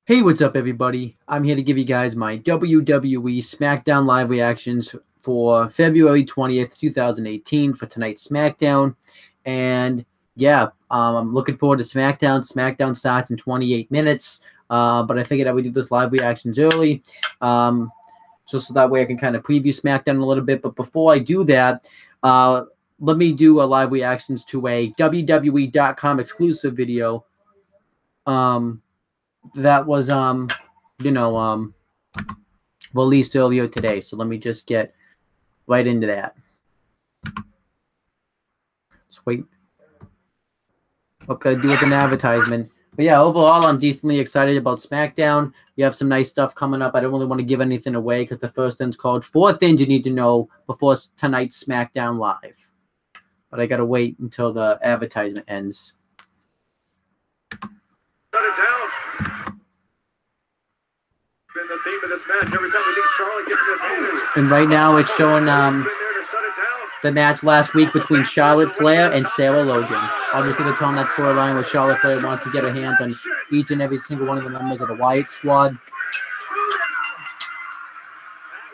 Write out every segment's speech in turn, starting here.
Hey, what's up, everybody? I'm here to give you guys my WWE Smackdown live reactions for February 20th, 2018 for tonight's Smackdown. And yeah, I'm looking forward to Smackdown. Smackdown starts in 28 minutes, but I figured I would do this live reactions early, just so that way I can kind of preview Smackdown a little bit. But before I do that, let me do a live reactions to a WWE.com exclusive video. That was released earlier today. So let me just get right into that. Let's wait. Okay, do with an advertisement. But yeah, overall, I'm decently excited about SmackDown. You have some nice stuff coming up. I don't really want to give anything away because the first thing's called 4 Things You Need to Know Before Tonight's SmackDown Live. But I got to wait until the advertisement ends. Shut it down. Been the theme of this match every time we think Charlotte gets an advantage. And right now it's showing the match last week between Charlotte Flair and Sarah Logan. Obviously, they're telling that storyline where Charlotte Flair wants to get her hands on each and every single one of the members of the Wyatt Squad. That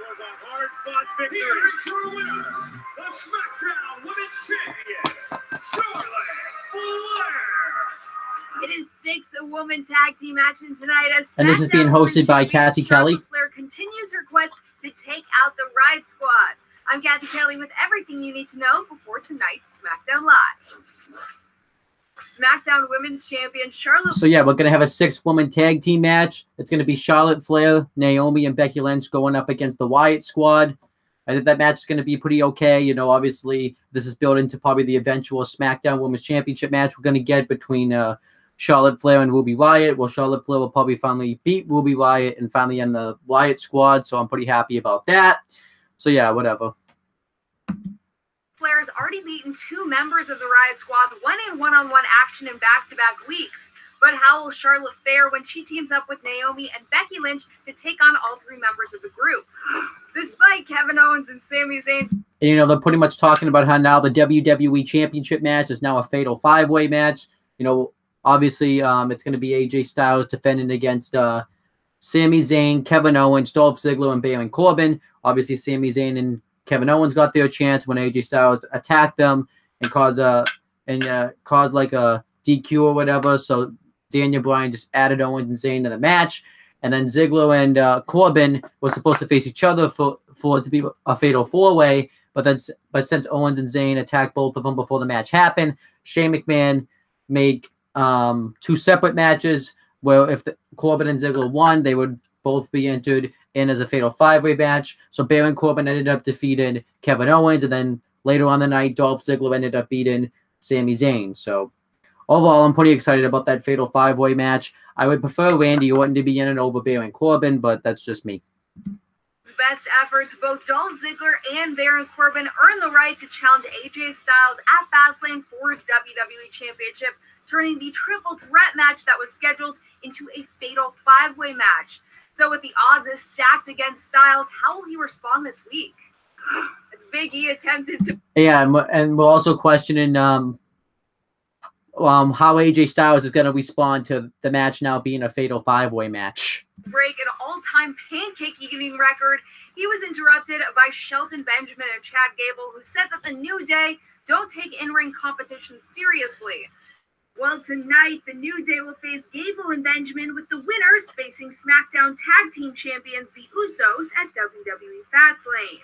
was a hard-fought victory. Here is your winner, the SmackDown Women's Champion, Charlotte Flair. It is 6-woman tag team action tonight as And this is being hosted by Kathy Kelly. Flair continues her quest to take out the Riot Squad. I'm Kathy Kelly with everything you need to know before tonight's SmackDown Live. SmackDown Women's Champion Charlotte. So yeah, we're gonna have a 6-woman tag team match. It's gonna be Charlotte Flair, Naomi, and Becky Lynch going up against the Wyatt Squad. I think that match is gonna be pretty okay. You know, obviously this is built into probably the eventual SmackDown Women's Championship match we're gonna get between Charlotte Flair and Ruby Riott. Well, Charlotte Flair will probably finally beat Ruby Riott and finally end the Wyatt Squad. So I'm pretty happy about that. So yeah, whatever. Flair has already beaten 2 members of the Riot Squad, one in one-on-one action in back-to-back weeks. But how will Charlotte fare when she teams up with Naomi and Becky Lynch to take on all 3 members of the group? Despite Kevin Owens and Sami Zayn's... And, you know, they're pretty much talking about how now the WWE Championship match is now a fatal 5-way match. You know, obviously it's going to be AJ Styles defending against Sami Zayn, Kevin Owens, Dolph Ziggler, and Baron Corbin. Obviously, Sami Zayn and Kevin Owens got their chance when AJ Styles attacked them and caused like a DQ or whatever. So Daniel Bryan just added Owens and Zayn to the match, and then Ziggler and Corbin were supposed to face each other for it to be a fatal 4-way. But since Owens and Zayn attacked both of them before the match happened, Shane McMahon made 2 separate matches where if Corbin and Ziggler won, they would both be entered in as a fatal 5-way match. So Baron Corbin ended up defeating Kevin Owens, and then later on the night, Dolph Ziggler ended up beating Sami Zayn. So overall, I'm pretty excited about that fatal 5-way match. I would prefer Randy Orton to be in it over Baron Corbin, but that's just me. Best efforts, both Dolph Ziggler and Baron Corbin earned the right to challenge AJ Styles at Fastlane for his WWE Championship, turning the triple threat match that was scheduled into a fatal 5-way match. So with the odds as stacked against Styles, how will he respond this week? As Big E attempted to... Yeah, and we're also questioning how AJ Styles is going to respond to the match now being a fatal 5-way match. Break an all-time pancake eating record. He was interrupted by Shelton Benjamin and Chad Gable, who said that the New Day don't take in-ring competition seriously. Well, tonight, the New Day will face Gable and Benjamin, with the winners facing SmackDown Tag Team Champions, the Usos, at WWE Fastlane.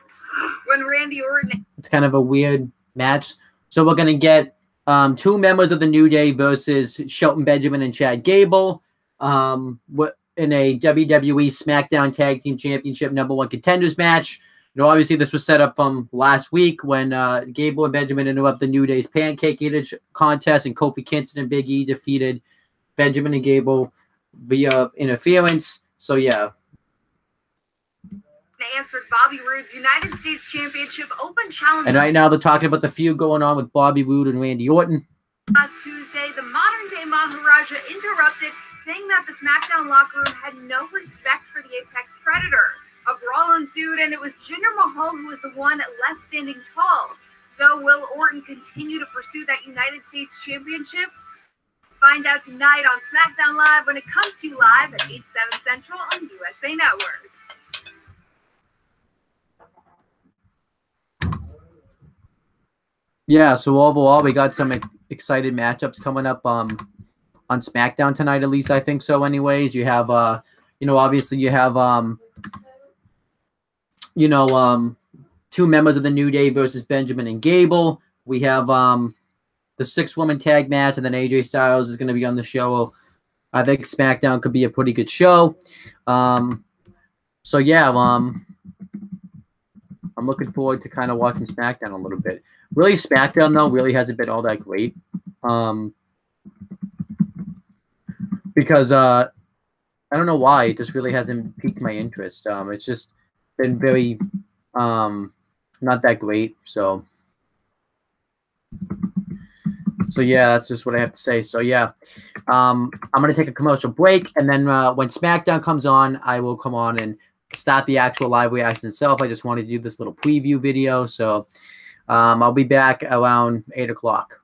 When Randy Orton... It's kind of a weird match. So we're going to get 2 members of the New Day versus Shelton Benjamin and Chad Gable in a WWE SmackDown Tag Team Championship #1 contenders match. You know, obviously, this was set up from last week when Gable and Benjamin interrupted the New Day's pancake eating contest, and Kofi Kingston and Big E defeated Benjamin and Gable via interference. So, yeah. Answered Bobby Roode's United States Championship Open Challenge. And right now, they're talking about the feud going on with Bobby Roode and Randy Orton. Last Tuesday, the modern-day Maharaja interrupted, saying that the SmackDown locker room had no respect for the Apex Predator. A brawl ensued, and it was Jinder Mahal who was the one left standing tall. So will Orton continue to pursue that United States Championship? Find out tonight on Smackdown Live when it comes to you live at 8, 7 Central on USA Network. Yeah, so overall, we got some excited matchups coming up on SmackDown tonight, at least I think so anyways. You have, obviously you have, two members of the New Day versus Benjamin and Gable. We have the 6-woman tag match, and then AJ Styles is going to be on the show. I think SmackDown could be a pretty good show. I'm looking forward to kind of watching SmackDown a little bit. Really, SmackDown, though, really hasn't been all that great. Because I don't know why. It just really hasn't piqued my interest. It's just been very not that great. So yeah, that's just what I have to say. So yeah, I'm gonna take a commercial break, and then when SmackDown comes on, I will come on and start the actual live reaction itself. I just wanted to do this little preview video, so I'll be back around 8 o'clock.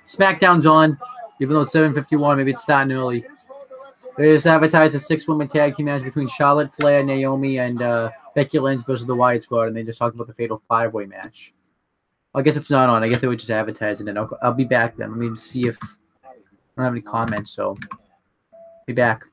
Smackdown's on, even though it's 7:51. Maybe it's starting early. They just advertised a 6-woman tag team match between Charlotte Flair, Naomi, and Becky Lynch versus the Wyatt Squad, and they just talked about the fatal 5-way match. I guess it's not on. I guess they were just advertising it. I'll be back then. Let me see if I don't have any comments, so be back.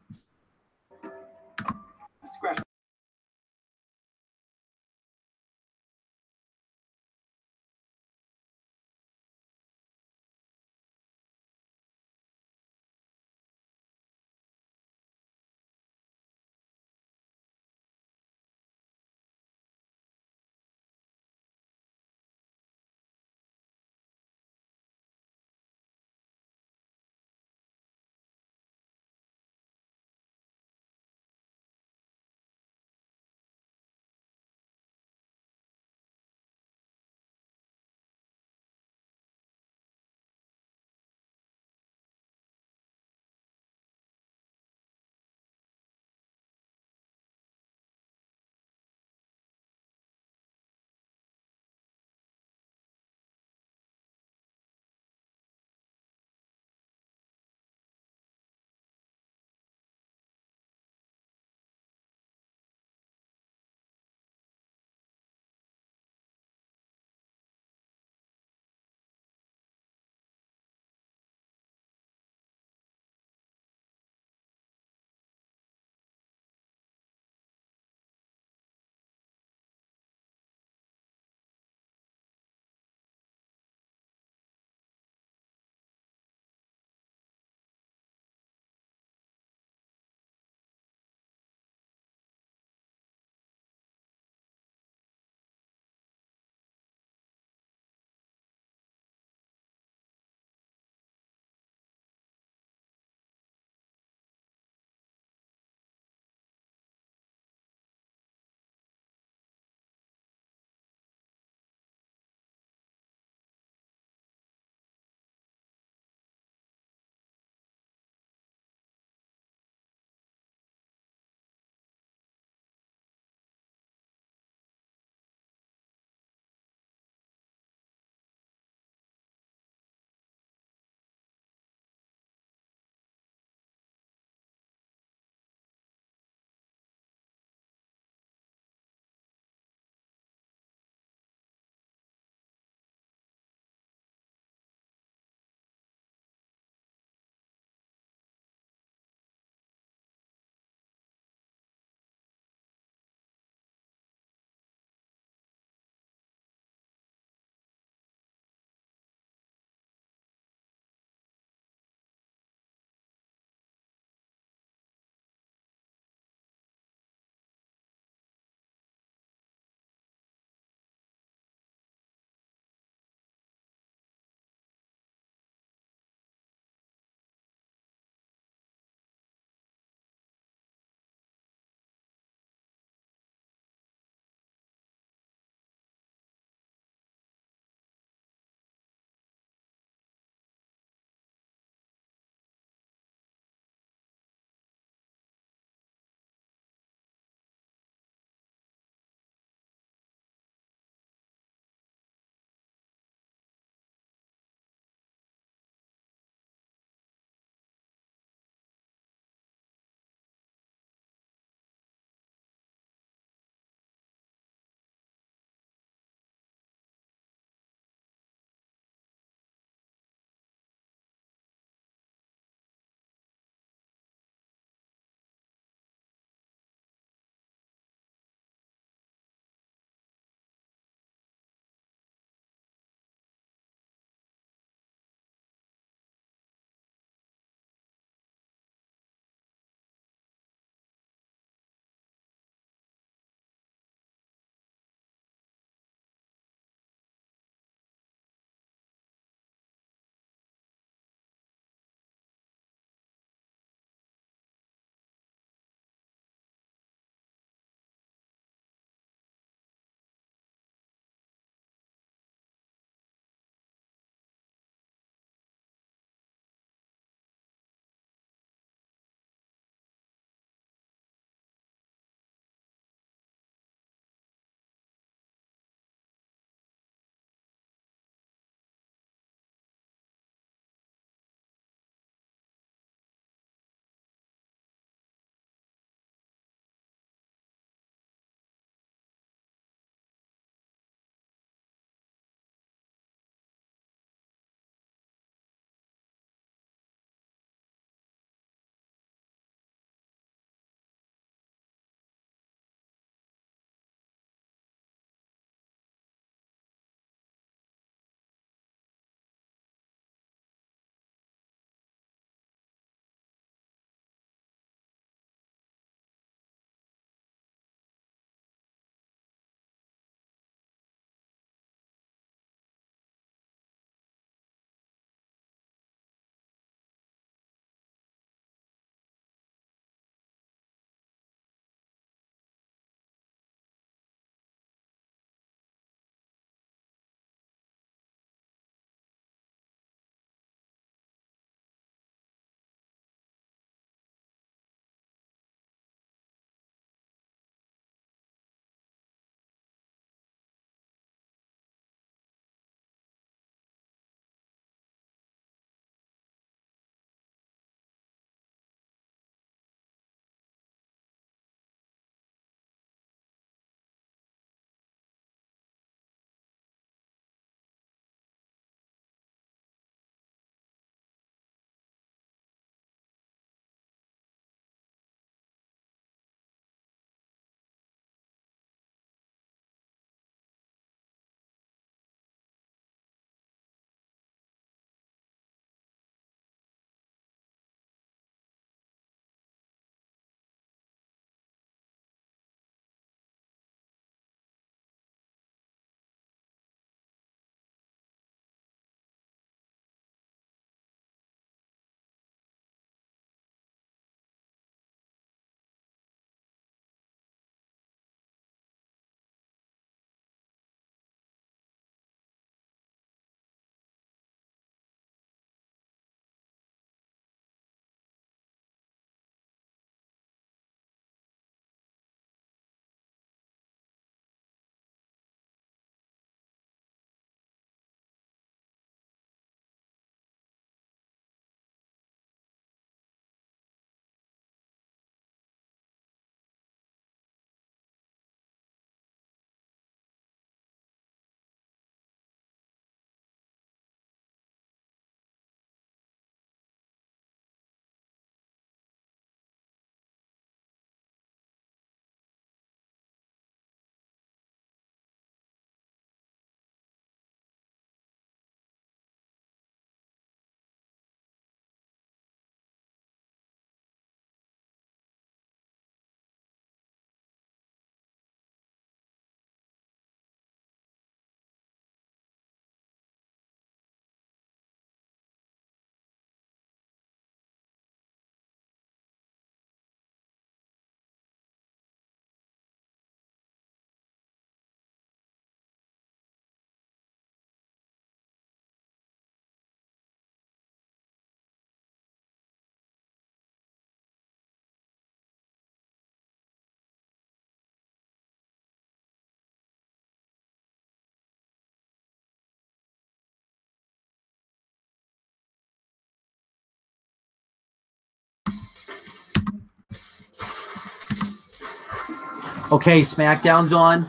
Okay, Smackdown's on.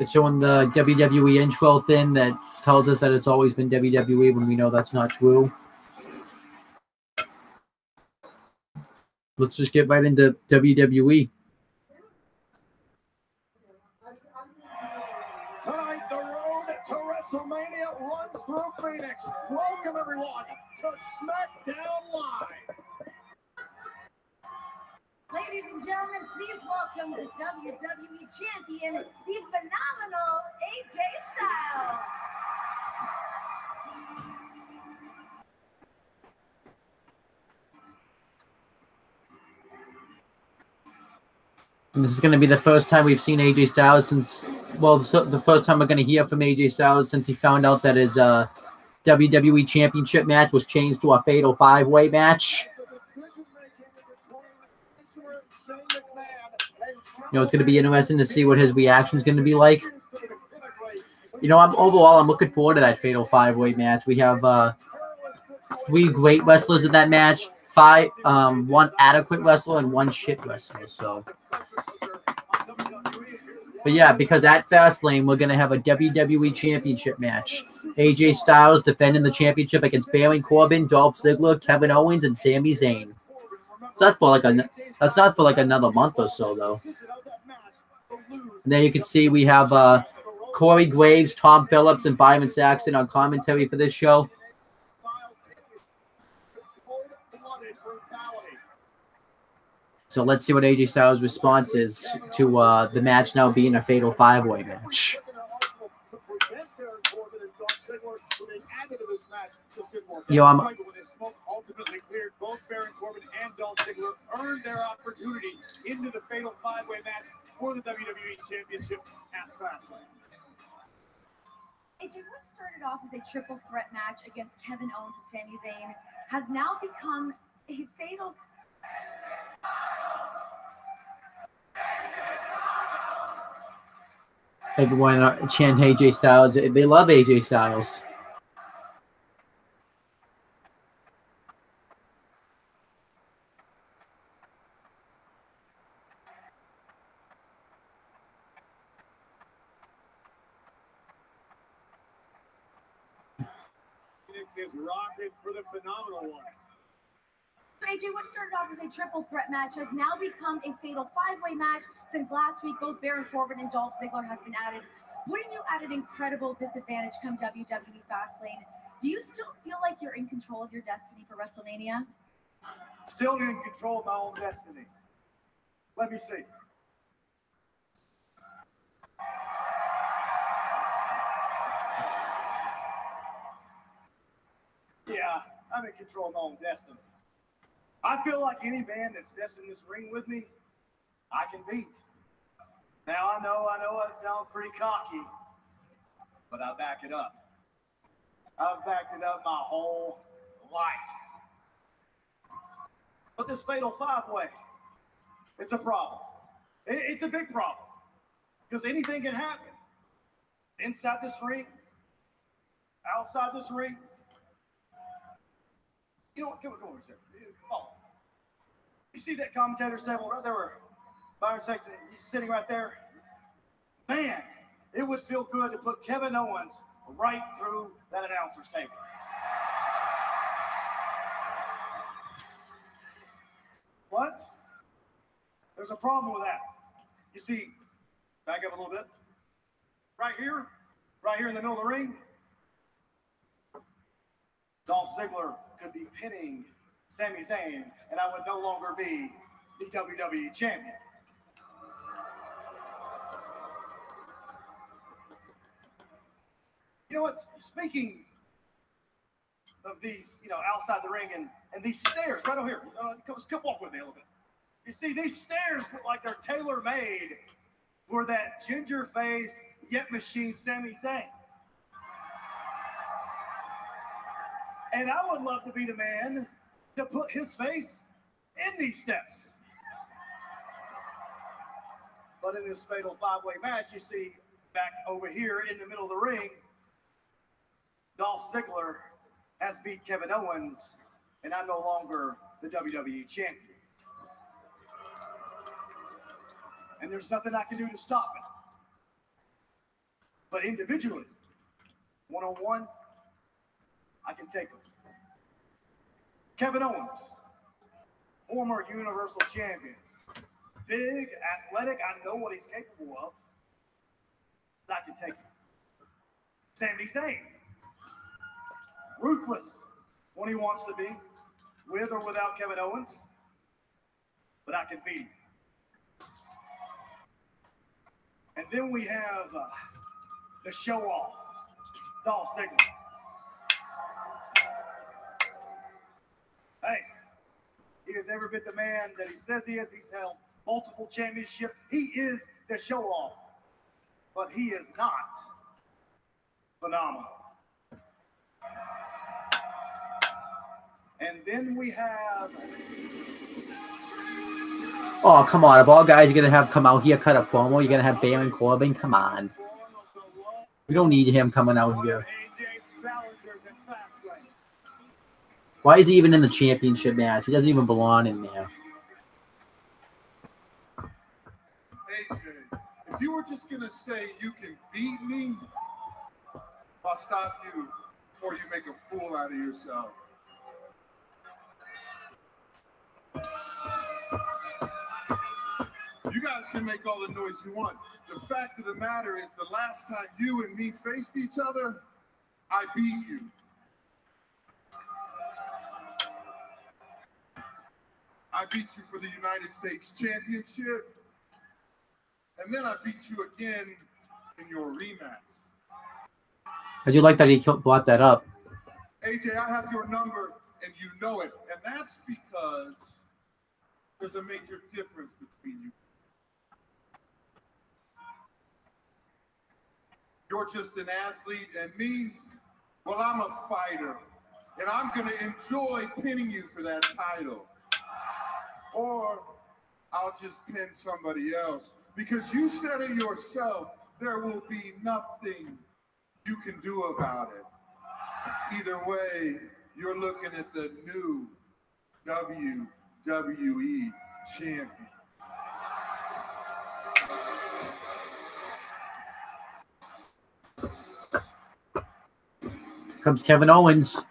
It's showing the WWE intro thing that tells us that it's always been WWE when we know that's not true. Let's just get right into WWE. Tonight, the road to WrestleMania runs through Phoenix. Welcome, everyone, to Smackdown Live. Ladies and gentlemen, please welcome the WWE Champion, the phenomenal AJ Styles. And this is going to be the first time we've seen AJ Styles since, well, the first time we're going to hear from AJ Styles since he found out that his WWE Championship match was changed to a Fatal 5-Way match. You know, it's going to be interesting to see what his reaction is going to be like. You know, overall, I'm looking forward to that Fatal 5-Way match. We have 3 great wrestlers in that match, 1 adequate wrestler and 1 shit wrestler. So, but yeah, because at Fastlane, we're going to have a WWE Championship match. AJ Styles defending the championship against Baron Corbin, Dolph Ziggler, Kevin Owens, and Sami Zayn. That's not for like another month or so, though. And there you can see we have Corey Graves, Tom Phillips, and Byron Saxton on commentary for this show. So let's see what AJ Styles' response is to the match now being a Fatal 5-Way match. Yo, ultimately cleared. Both Baron Corbin and Dolph Ziggler earned their opportunity into the Fatal 5-Way match for the WWE Championship at Fastlane. AJ, what started off as a triple threat match against Kevin Owens and Sami Zayn has now become a fatal. Everyone chant AJ Styles. They love AJ Styles. Is rocking for the phenomenal one. AJ, what started off as a triple threat match has now become a fatal 5-way match since last week both Baron Corbin and Dolph Ziggler have been added. Wouldn't you at an incredible disadvantage come WWE Fastlane? Do you still feel like you're in control of your destiny for WrestleMania? Still in control of my own destiny. Let me see. Yeah, I'm in control of my own destiny. I feel like any man that steps in this ring with me, I can beat. Now I know it sounds pretty cocky, but I back it up. I've backed it up my whole life. But this Fatal 5-Way, it's a problem. It's a big problem. Because anything can happen. Inside this ring, outside this ring. You know what? Come over here. Come on. You see that commentator's table right there where Byron Saxton, he's sitting right there? Man, it would feel good to put Kevin Owens right through that announcer's table. What? There's a problem with that. You see, back up a little bit. Right here in the middle of the ring, Dolph Ziggler could be pinning Sami Zayn, and I would no longer be the WWE champion. You know what? Speaking of these, outside the ring and these stairs right over here. Come walk with me a little bit. You see, these stairs look like they're tailor-made for that ginger-faced yet machine Sami Zayn. And I would love to be the man to put his face in these steps. But in this Fatal 5-Way match, you see back over here in the middle of the ring, Dolph Ziggler has beat Kevin Owens, and I'm no longer the WWE champion. and there's nothing I can do to stop it. But individually, one-on-one, I can take him. Kevin Owens, former Universal Champion. Big, athletic, I know what he's capable of. But I can take him. Sami Zayn. Ruthless when he wants to be, with or without Kevin Owens. But I can beat him. And then we have the show-off, Dolph Ziggler. Hey, he is every bit the man that he says he is. He's held multiple championships. He is the show-off, but he is not phenomenal. And then we have... Oh, come on. If all guys are going to have come out here, cut a promo, you're going to have Baron Corbin? Come on. We don't need him coming out here. Why is he even in the championship match? He doesn't even belong in there. AJ, if you were just going to say you can beat me, I'll stop you before you make a fool out of yourself. You guys can make all the noise you want. The fact of the matter is, the last time you and me faced each other, I beat you. I beat you for the United States Championship, and then I beat you again in your rematch. I do like that he brought that up. AJ, I have your number, and you know it, and that's because there's a major difference between you. You're just an athlete, and me, well, I'm a fighter, and I'm going to enjoy pinning you for that title. Or I'll just pin somebody else, because you said it yourself, there will be nothing you can do about it. Either way, you're looking at the new WWE champion. Comes Kevin Owens.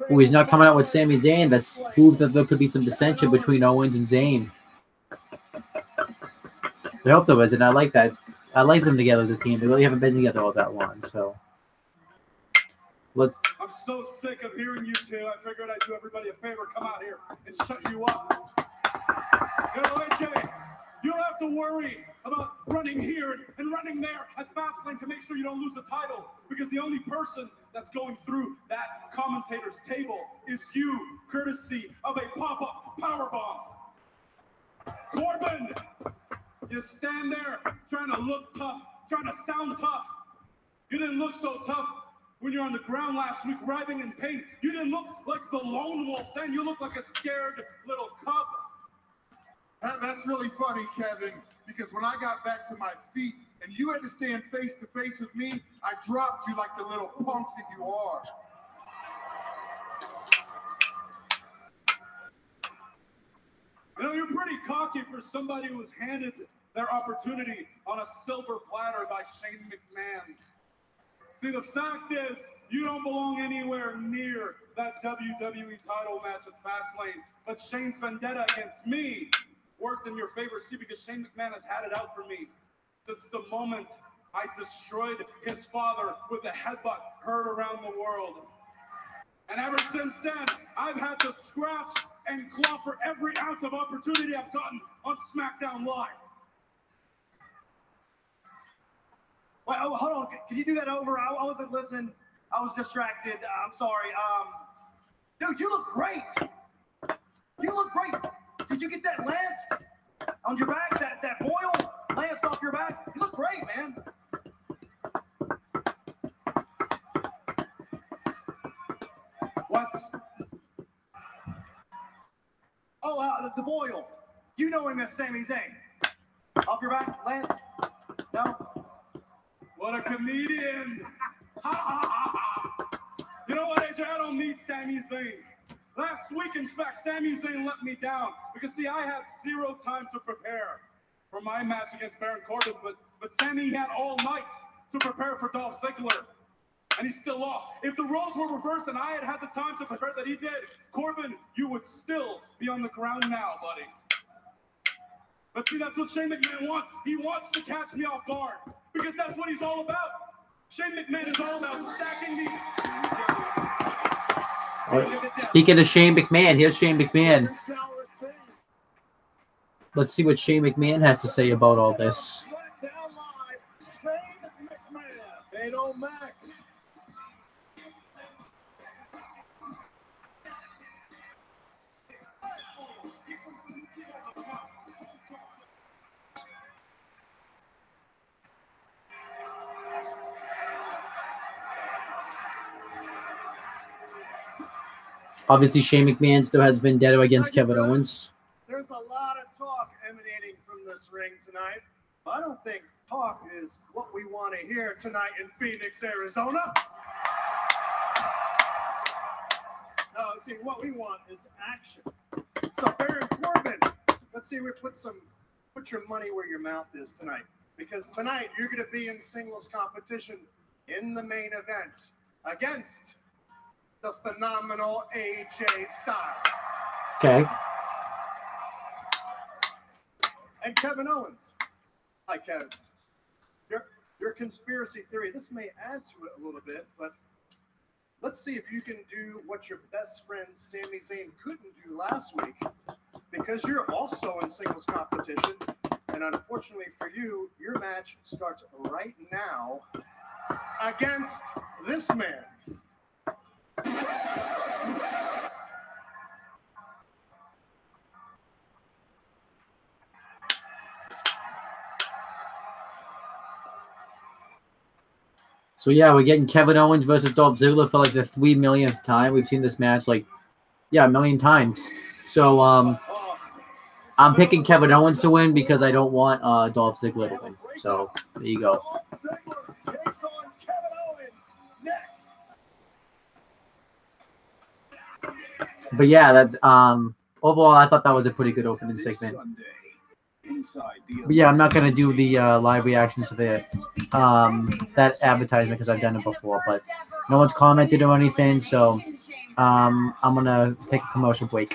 Oh, he's not coming out with Sami Zayn. That's proves that there could be some dissension between Owens and Zayn. I hope there was, and I like that. I like them together as a team. They really haven't been together all that long, so let's. I'm so sick of hearing you two. I figured I'd do everybody a favor, come out here and shut you up. You know, AJ, you don't have to worry about running here and running there at Fastlane to make sure you don't lose the title, because the only person that's going through that commentator's table is you, courtesy of a pop-up powerbomb. Corbin, you stand there trying to look tough, trying to sound tough. You didn't look so tough when you were on the ground last week, writhing in pain. You didn't look like the lone wolf then. You looked like a scared little cub. That's really funny, Kevin, because when I got back to my feet and you had to stand face to face with me, I dropped you like the little punk that you are. You know, you're pretty cocky for somebody who was handed their opportunity on a silver platter by Shane McMahon. See, the fact is, you don't belong anywhere near that WWE title match at Fastlane, but Shane's vendetta against me worked in your favor. See, because Shane McMahon has had it out for me since the moment I destroyed his father with a headbutt heard around the world. And ever since then, I've had to scratch and claw for every ounce of opportunity I've gotten on Smackdown Live. Wait, oh, hold on. Can you do that over? I wasn't listening. I was distracted. I'm sorry. Dude, you look great. You look great. Did you get that lance on your back? That boil lance off your back? You look great, man. What? Oh, the boil. You know him as Sami Zayn. Off your back, Lance? No? What a comedian. Ha, ha, ha, ha. You know what, AJ? I don't need Sami Zayn. Last week, in fact, Sami Zayn let me down because, see, I had 0 time to prepare for my match against Baron Corbin, but Sami had all night to prepare for Dolph Ziggler, and he still lost. If the roles were reversed and I had had the time to prepare that he did, Corbin, you would still be on the ground now, buddy. But see, that's what Shane McMahon wants. He wants to catch me off guard because that's what he's all about. Shane McMahon is all about stacking these. Speaking of Shane McMahon, here's Shane McMahon. Let's see what Shane McMahon has to say about all this. Obviously, Shane McMahon still has vendetta against Kevin Owens. There's a lot of talk emanating from this ring tonight. I don't think talk is what we want to hear tonight in Phoenix, Arizona. No, see, what we want is action. So, Baron Corbin, let's see, put your money where your mouth is tonight. Because tonight, you're going to be in singles competition in the main event against the phenomenal AJ Styles. Okay. And Kevin Owens. Hi, Kevin. Your conspiracy theory, this may add to it a little bit, but let's see if you can do what your best friend Sami Zayn couldn't do last week, because you're also in singles competition, and unfortunately for you, your match starts right now against this man. So yeah, we're getting Kevin Owens versus Dolph Ziggler for like the 3 millionth time. We've seen this match like, a million times. So I'm picking Kevin Owens to win because I don't want Dolph Ziggler to win. So there you go. But yeah, that overall I thought that was a pretty good opening segment. But yeah, I'm not gonna do the live reactions to that advertisement because I've done it before. But no one's commented or anything, so I'm gonna take a commercial break.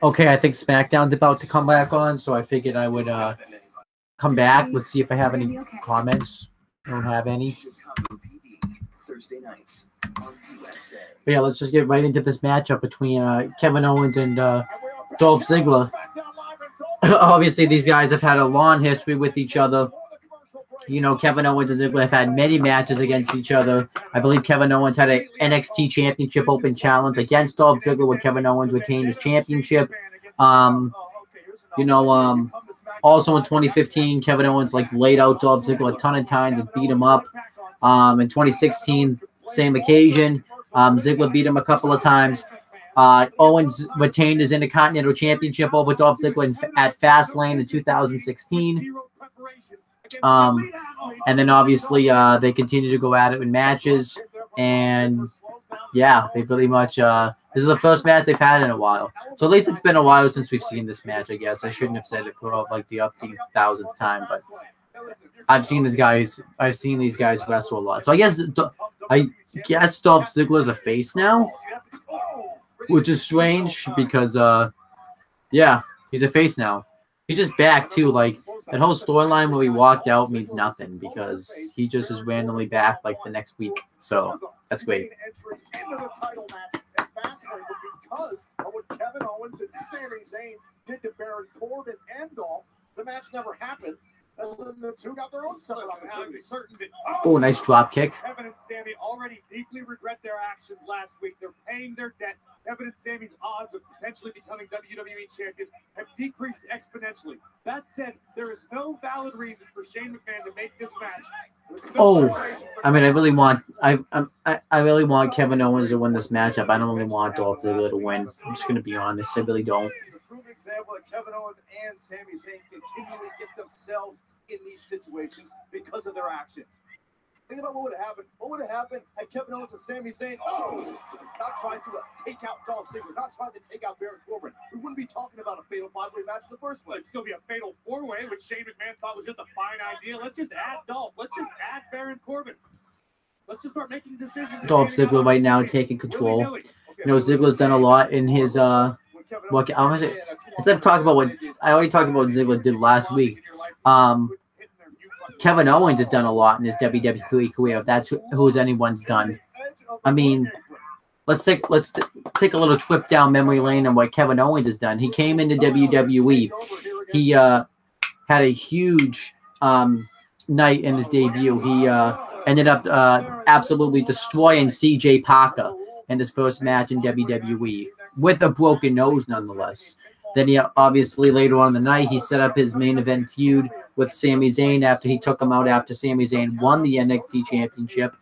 Okay, I think Smackdown's about to come back on, so I figured I would come back. Let's see if I have any comments. I don't have any. But yeah, let's just get right into this matchup between Kevin Owens and Dolph Ziggler. Obviously, these guys have had a long history with each other. You know, Kevin Owens and Ziggler have had many matches against each other. I believe Kevin Owens had an NXT Championship Open Challenge against Dolph Ziggler, where Kevin Owens retained his championship. You know, also in 2015, Kevin Owens laid out Dolph Ziggler a ton of times and beat him up. In 2016, same occasion, Ziggler beat him a couple of times. Owens retained his Intercontinental Championship over Dolph Ziggler at Fastlane in 2016. And then obviously they continue to go at it in matches, and yeah, they pretty much this is the first match they've had in a while. So at least it's been a while since we've seen this match. I guess I shouldn't have said it for the up to 1,000th time, but I've seen these guys wrestle a lot. So I guess Dolph Ziggler's a face now, which is strange because yeah, he's a face now. He's just back too. That whole storyline where he walked out means nothing because he just is randomly back the next week. So that's great. Because of what Kevin Owens and Sami Zayn did to Baron Corbin and Dolph, the match never happened. And then the two got their own separate opportunities. Oh, nice drop kick. Kevin and Sami already deeply regret their actions last week. They're paying their debt. Kevin and Sami's odds of potentially becoming WWE champion have decreased exponentially. That said, there is no valid reason for Shane McMahon to make this match. I mean, I really want Kevin Owens to win this matchup. I don't really want Dolph Ziggler to win. I'm just gonna be honest. I really don't. Example that Kevin Owens and Sami Zayn continually get themselves in these situations because of their actions. Think about what would have happened. What would have happened had Kevin Owens and Sami Zayn not trying to take out Dolph Ziggler, not trying to take out Baron Corbin? We wouldn't be talking about a fatal 5-way match in the first place. It'd still be a fatal 4-way, which Shane McMahon thought was just a fine idea. Let's just add Dolph. Let's just add Baron Corbin. Let's just start making decisions. Dolph Ziggler right now taking control. You know, Ziggler's done a lot in his Look, instead of talking about what I already talked about what Ziggler did last week, Kevin Owens has done a lot in his WWE career. If that's who's anyone's done. I mean, let's take a little trip down memory lane on what Kevin Owens has done. He came into WWE. He had a huge night in his debut. He ended up absolutely destroying CJ Parker in his first match in WWE. With a broken nose, nonetheless. Then he obviously later on in the night he set up his main event feud with Sami Zayn after he took him out after Sami Zayn won the NXT Championship.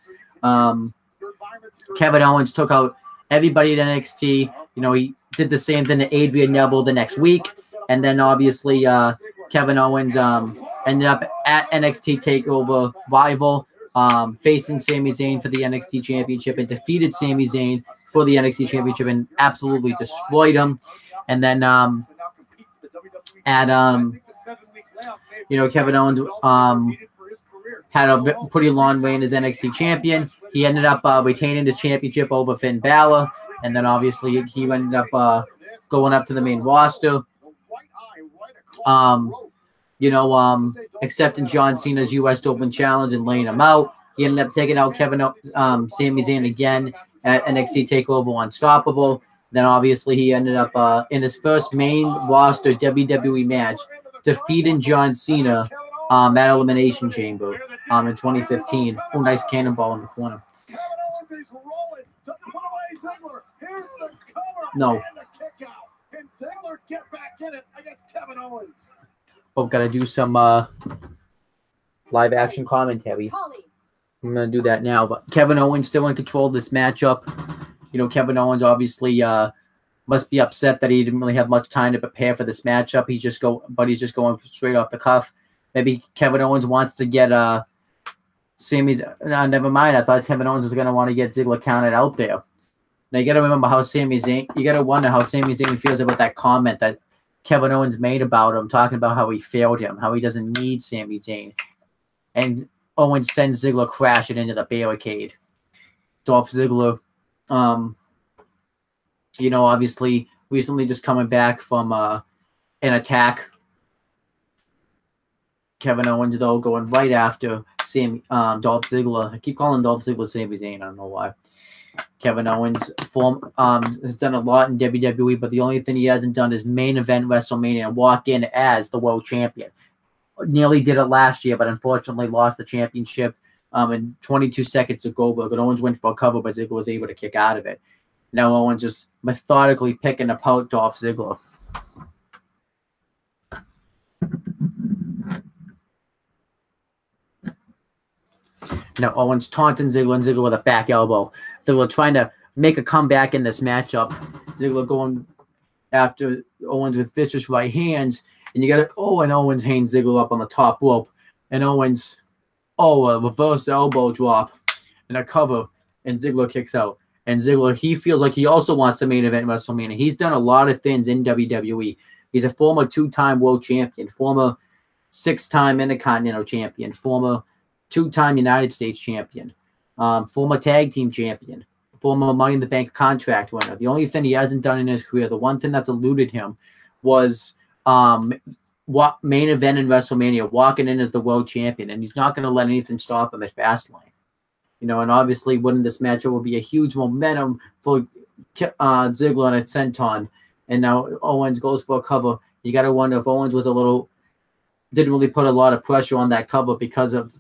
Kevin Owens took out everybody at NXT. You know, he did the same thing to Adrian Neville the next week, and then obviously Kevin Owens ended up at NXT Takeover Rival. Facing Sami Zayn for the NXT Championship and defeated Sami Zayn for the NXT Championship and absolutely destroyed him. And then Kevin Owens had a pretty long reign as NXT champion. He ended up retaining his championship over Finn Balor, and then obviously he ended up going up to the main roster. Accepting John Cena's U.S. Open Challenge and laying him out. He ended up taking out Sami Zayn again at NXT TakeOver Unstoppable. Then obviously he ended up in his first main roster WWE match, defeating John Cena at Elimination Chamber in 2015. Oh, nice cannonball in the corner. No. Oh, gotta do some live action commentary. I'm gonna do that now. But Kevin Owens still in control of this matchup. You know, Kevin Owens obviously must be upset that he didn't really have much time to prepare for this matchup. He's just going straight off the cuff. Maybe Kevin Owens wants to get Sami's. No, never mind. I thought Kevin Owens was gonna want to get Ziggler counted out there. Now you gotta remember how Sami Zayn. You gotta wonder how Sami Zayn feels about that comment that Kevin Owens made about him, talking about how he failed him, how he doesn't need Sami Zayn. And Owens sends Ziggler crashing into the barricade. Dolph Ziggler, obviously recently just coming back from an attack. Kevin Owens, though, going right after Dolph Ziggler. I keep calling Dolph Ziggler Sami Zayn. I don't know why. Kevin Owens has done a lot in WWE, but the only thing he hasn't done is main event WrestleMania and walk in as the world champion. Nearly did it last year, but unfortunately lost the championship in 22 seconds to Goldberg. And Owens went for a cover, but Ziggler was able to kick out of it. Now Owens just methodically picking apart Dolph Ziggler. Now Owens taunting Ziggler and Ziggler with a back elbow. Ziggler trying to make a comeback in this matchup. Ziggler going after Owens with vicious right hands. And you got it. Oh, and Owens hangs Ziggler up on the top rope. And Owens, a reverse elbow drop and a cover. And Ziggler kicks out. And Ziggler, he feels like he also wants to main event WrestleMania. He's done a lot of things in WWE. He's a former 2-time world champion, former 6-time Intercontinental champion, former 2-time United States champion, former tag team champion, former Money in the Bank contract winner. The only thing he hasn't done in his career, the one thing that's eluded him, was main event in WrestleMania, walking in as the world champion, and he's not going to let anything stop him at Fastlane. And obviously winning this matchup will be a huge momentum for Ziggler and a senton. And now Owens goes for a cover. You got to wonder if Owens was didn't really put a lot of pressure on that cover because of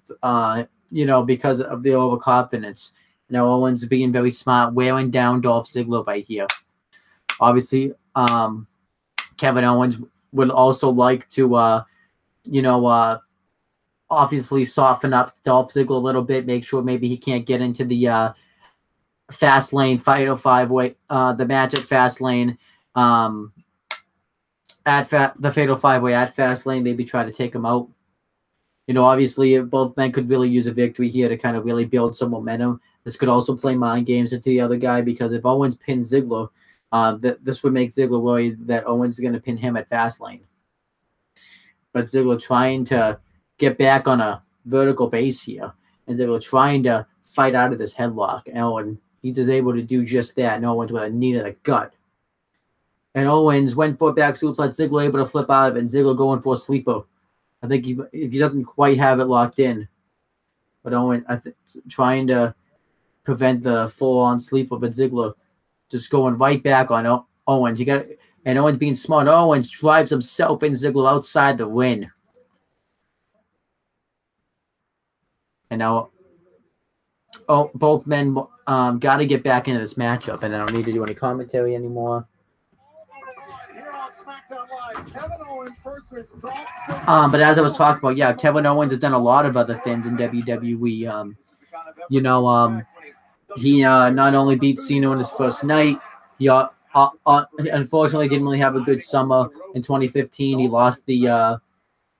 because of the overconfidence. Owens being very smart, wearing down Dolph Ziggler right here. Obviously, Kevin Owens would also like to, obviously soften up Dolph Ziggler a little bit, make sure maybe he can't get into the Fastlane Fatal 5-Way, the match at Fastlane, the Fatal 5-Way at Fastlane, maybe try to take him out. Obviously, both men could really use a victory here to kind of really build some momentum. This could also play mind games into the other guy, because if Owens pins Ziggler, this would make Ziggler worry that Owens is going to pin him at Fastlane. But Ziggler trying to get back on a vertical base here, and Ziggler trying to fight out of this headlock. And he was able to do just that. And Owens with a knee to the gut. And Owens went for a back suplex. Ziggler able to flip out of it, and Ziggler going for a sleeper. I think he doesn't quite have it locked in. But Owen trying to prevent the full-on sleeper, but Ziggler just going right back on Owens. And Owens being smart. Owens drives himself and Ziggler outside the ring. And now both men got to get back into this matchup, and I don't need to do any commentary anymore. But as I was talking about, yeah, Kevin Owens has done a lot of other things in WWE. He not only beat Cena on his first night, he unfortunately didn't really have a good summer in 2015. He lost a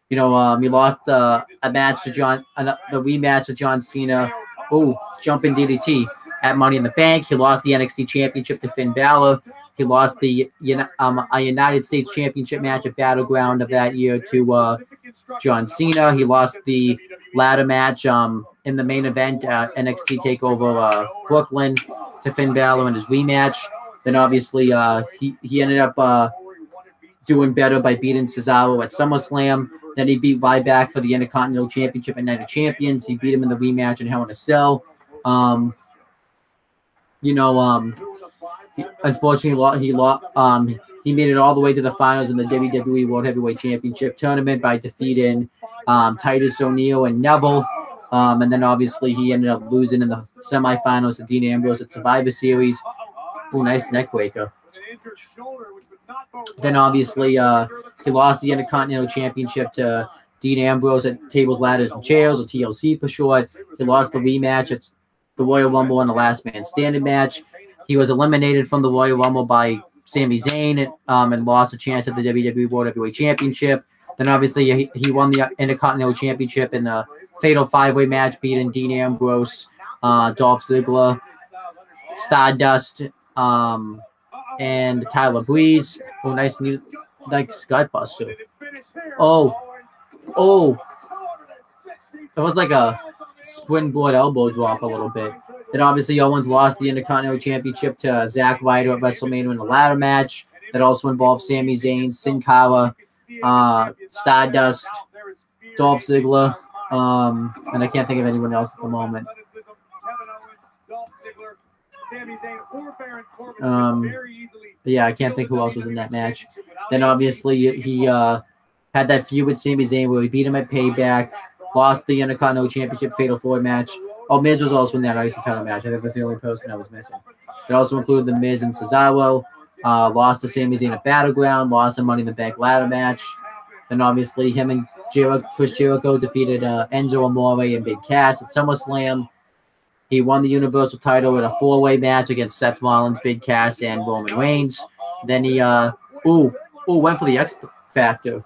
match to the rematch to John Cena. Oh, jumping DDT at Money in the Bank. He lost the NXT Championship to Finn Balor. He lost a United States Championship match at Battleground of that year to John Cena. He lost the ladder match in the main event at NXT TakeOver Brooklyn to Finn Balor in his rematch. Then obviously he ended up doing better by beating Cesaro at SummerSlam. Then he beat Ryback for the Intercontinental Championship at Night of Champions. He beat him in the rematch in Hell in a Cell. Unfortunately, he made it all the way to the finals in the WWE World Heavyweight Championship tournament by defeating Titus O'Neil and Neville. And then obviously he ended up losing in the semifinals to Dean Ambrose at Survivor Series. Oh, nice neck breaker. Then obviously he lost the Intercontinental Championship to Dean Ambrose at Tables, Ladders, and Chairs, or TLC for short. He lost the rematch at the Royal Rumble in the Last Man Standing match. He was eliminated from the Royal Rumble by Sami Zayn and lost a chance at the WWE World Heavyweight Championship. Then obviously he won the Intercontinental Championship in the Fatal 5-Way match, beating Dean Ambrose, Dolph Ziggler, Stardust, and Tyler Breeze. Oh, nice gut buster. Oh. It was like a springboard elbow drop a little bit. Then obviously Owens lost the Intercontinental Championship to Zack Ryder at WrestleMania in the ladder match. that also involved Sami Zayn, Sin Cara, Stardust, Dolph Ziggler, and I can't think of anyone else at the moment. Yeah, I can't think who else was in that match. Then obviously he had that feud with Sami Zayn where he beat him at Payback, lost the Intercontinental Championship Fatal 4 match. Oh, Miz was also in that IC title match. I think that's the only person I was missing. It also included the Miz and Cesaro. Lost to Sami Zayn at Battleground. Lost the Money in the Bank ladder match. Then obviously him and Chris Jericho defeated Enzo Amore and Big Cass at SummerSlam. He won the Universal title in a 4-way match against Seth Rollins, Big Cass, and Roman Reigns. Then he went for the X Factor.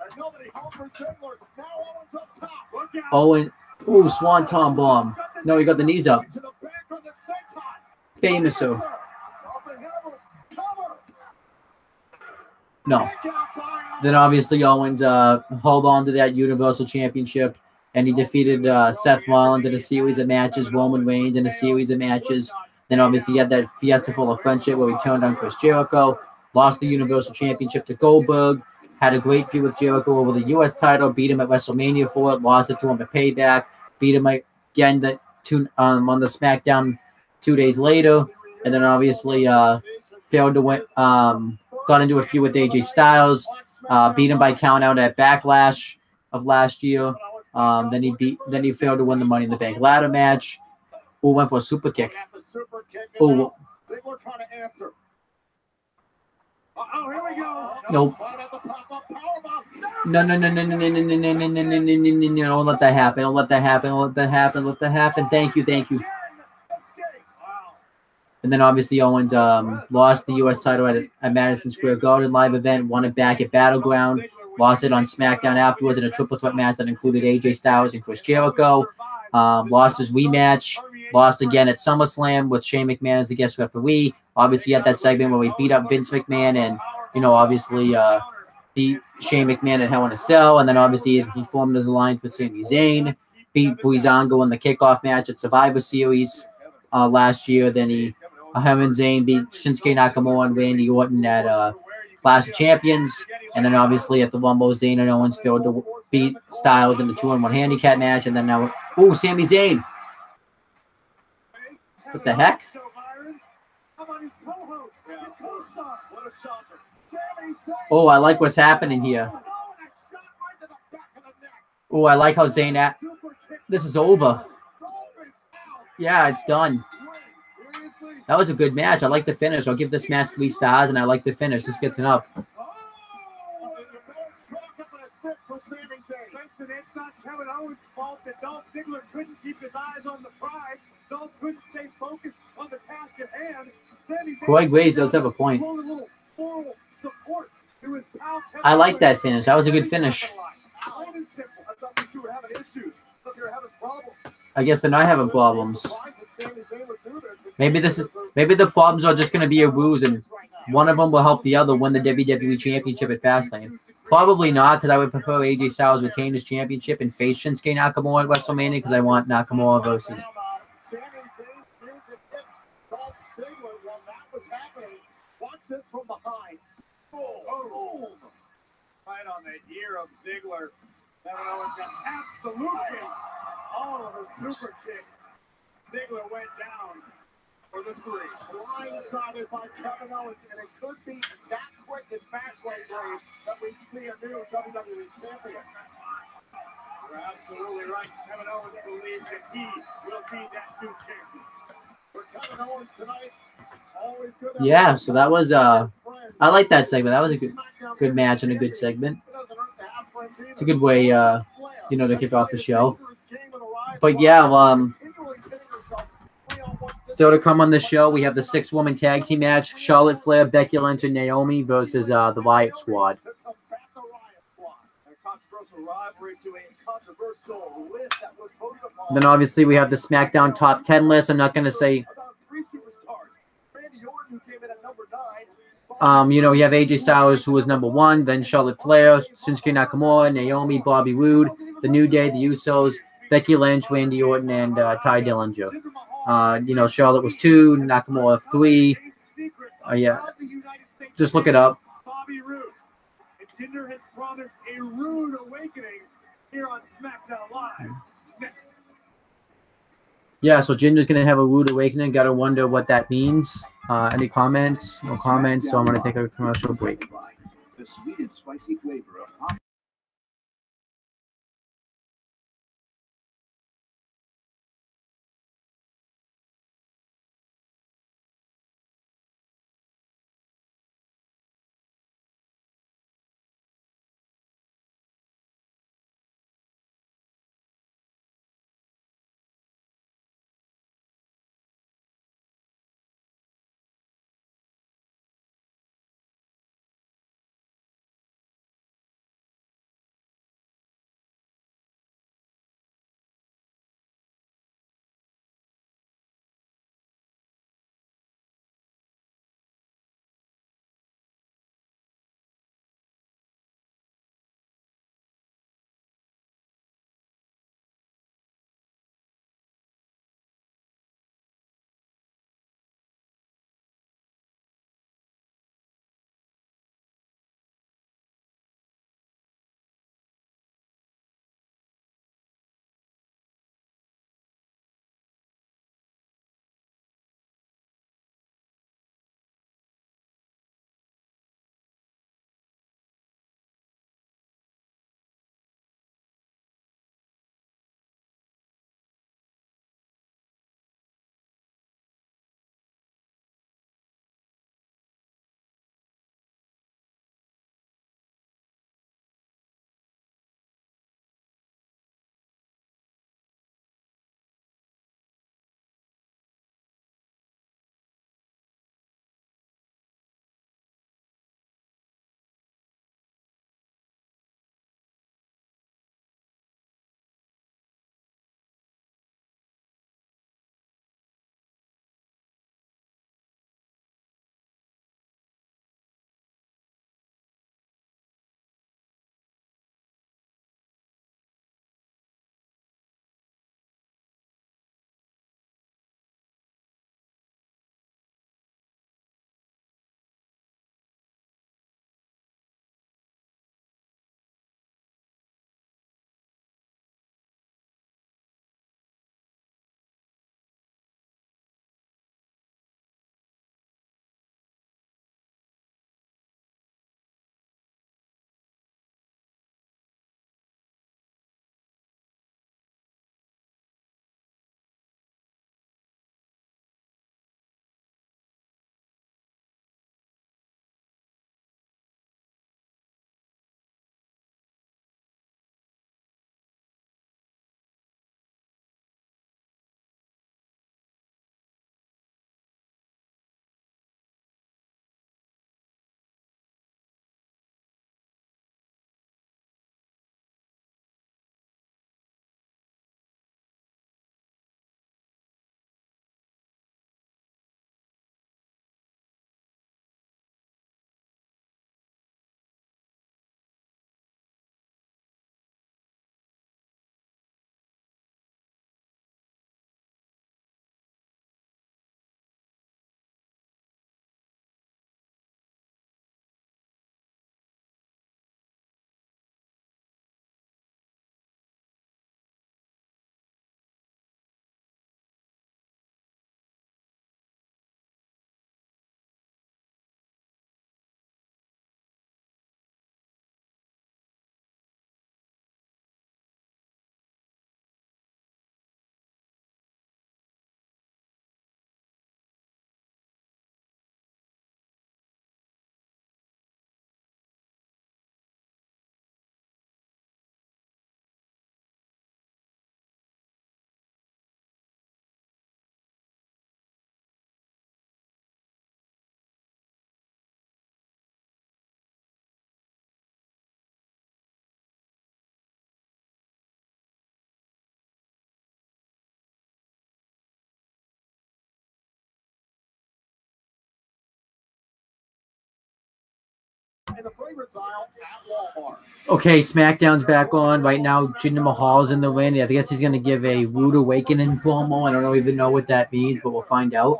Owen, Swanton Bomb. No, he got the knees up. Famouso. No. Then obviously Owens held on to that Universal Championship, and he defeated Seth Rollins in a series of matches, Roman Reigns in a series of matches. Then obviously he had that Fiesta Full of Friendship where he turned on Chris Jericho, lost the Universal Championship to Goldberg, had a great feud with Jericho over the U.S. title, beat him at WrestleMania for it, lost it to him at Payback, beat him again on the Smackdown 2 days later, and then obviously failed to win. Got into a feud with AJ Styles, beat him by count out at Backlash of last year. Then he failed to win the Money in the Bank ladder match. Went for a super kick. Oh, here we go. Nope. No. Don't let that happen. Don't let that happen. Don't let that happen. Let that happen. Thank you. And then obviously Owens lost the U.S. title at Madison Square Garden live event, won it back at Battleground, lost it on SmackDown afterwards in a triple threat match that included AJ Styles and Chris Jericho. Lost his rematch, lost again at SummerSlam with Shane McMahon as the guest referee. Obviously, had that segment where we beat up Vince McMahon and, obviously beat Shane McMahon at Hell in a Cell. And then obviously he formed his alliance with Sami Zayn, beat Breezango in the kickoff match at Survivor Series last year. Then him and Zayn beat Shinsuke Nakamura and Randy Orton at Clash of Champions. And then obviously at the Rumble, Zayn and Owens failed to beat Styles in the 2-on-1 handicap match. And then now, Sami Zayn. What the heck? Oh, I like what's happening here. Oh, I like how Zayn this is over. Yeah, it's done. That was a good match. I like the finish. I'll give this match 3 stars, and I like the finish. This gets an up. Listen, it's not Kevin Owens' fault that Dolph Ziggler couldn't keep his eyes on the prize. Dolph couldn't stay focused on the task at hand. Craig Graves does have a point. I like that finish. That was a good finish. I guess they're not having problems. Maybe the problems are just going to be a ruse, and one of them will help the other win the WWE Championship at Fastlane. Probably not, because I would prefer AJ Styles retain his championship and face Shinsuke Nakamura at WrestleMania, because I want Nakamura versus. Watch this from behind. Boom. Right on the ear of Ziggler. Kevin Owens got absolutely all of a super kick. Ziggler went down for the 3. Blindsided by Kevin Owens, and it could be that quick in Fastlane days that we see a new WWE champion. You're absolutely right. Kevin Owens believes that he will be that new champion. For Kevin Owens tonight, always good. Yeah, so that was I like that segment. That was a good match and a good segment. It's a good way to kick off the show. But yeah, still to come on the show, we have the 6-woman tag team match: Charlotte Flair, Becky Lynch, and Naomi versus the Riot Squad. Then obviously we have the SmackDown Top 10 list. I'm not going to say. You have AJ Styles, who was number 1, then Charlotte Flair, Shinsuke Nakamura, Naomi, Bobby Roode, The New Day, The Usos, Becky Lynch, Randy Orton, and Ty Dillinger. Charlotte was 2, Nakamura 3. Yeah, just look it up. Jinder has promised a rude awakening here on Smackdown Live. Next. Yeah, so Jinder's going to have a rude awakening. Got to wonder what that means. Any comments? No comments, so I'm going to take a commercial break. The sweet and spicy flavor of hot. Okay, SmackDown's back on right now. Jinder Mahal's in the win. I guess he's going to give a rude awakening promo. I don't even know what that means, but we'll find out.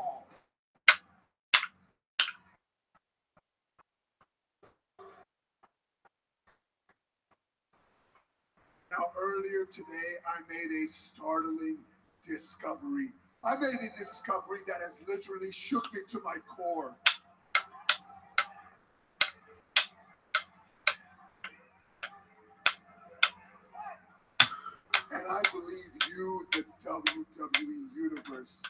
Now, earlier today, I made a startling discovery. I made a discovery that has literally shook me to my core. And I believe you, the WWE Universe,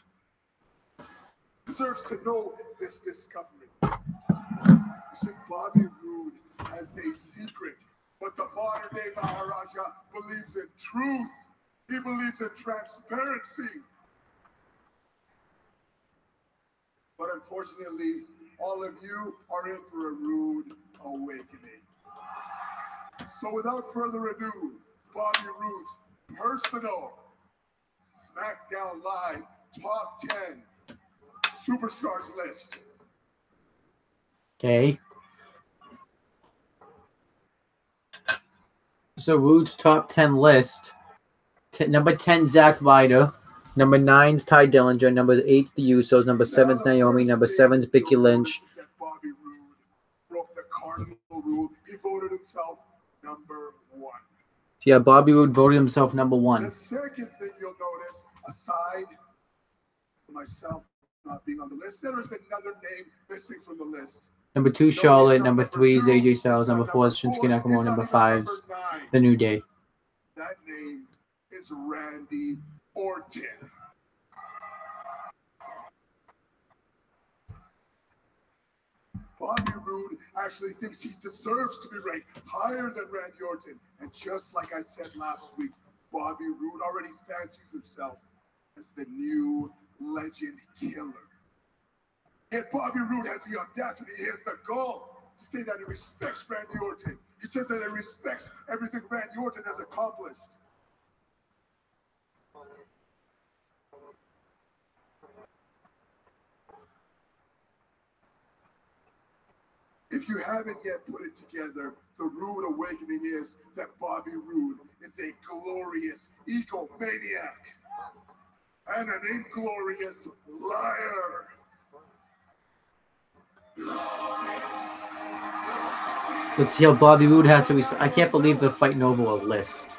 deserves to know this discovery. You see, Bobby Roode has a secret, but the modern-day Maharaja believes in truth. He believes in transparency. But unfortunately, all of you are in for a rude awakening. So without further ado, Bobby Roode's personal Smackdown Live Top 10 Superstars list. Okay. So Roode's top 10 list. Number 10, Zack Ryder. Number 9's Ty Dillinger. Number 8's The Usos. Number 7's Naomi. Number 7's Becky Lynch. Bobby Roode broke the cardinal rule. He voted himself number 1. Yeah, Bobby Roode voted himself number 1. The second thing you'll notice, aside from myself not being on the list, there is another name missing from the list. Number 2, Charlotte. Number 3 is AJ Styles. Number 4 is Shinsuke Nakamura. Number 5 is The New Day. That name is Randy Orton. Bobby Roode actually thinks he deserves to be ranked higher than Randy Orton. And just like I said last week, Bobby Roode already fancies himself as the new legend killer. Yet Bobby Roode has the audacity, he has the gall to say that he respects Randy Orton. He says that he respects everything Randy Orton has accomplished. If you haven't yet put it together, the rude awakening is that Bobby Roode is a glorious egomaniac and an inglorious liar. Let's see how Bobby Roode has to respect. I can't believe they're fighting over a list.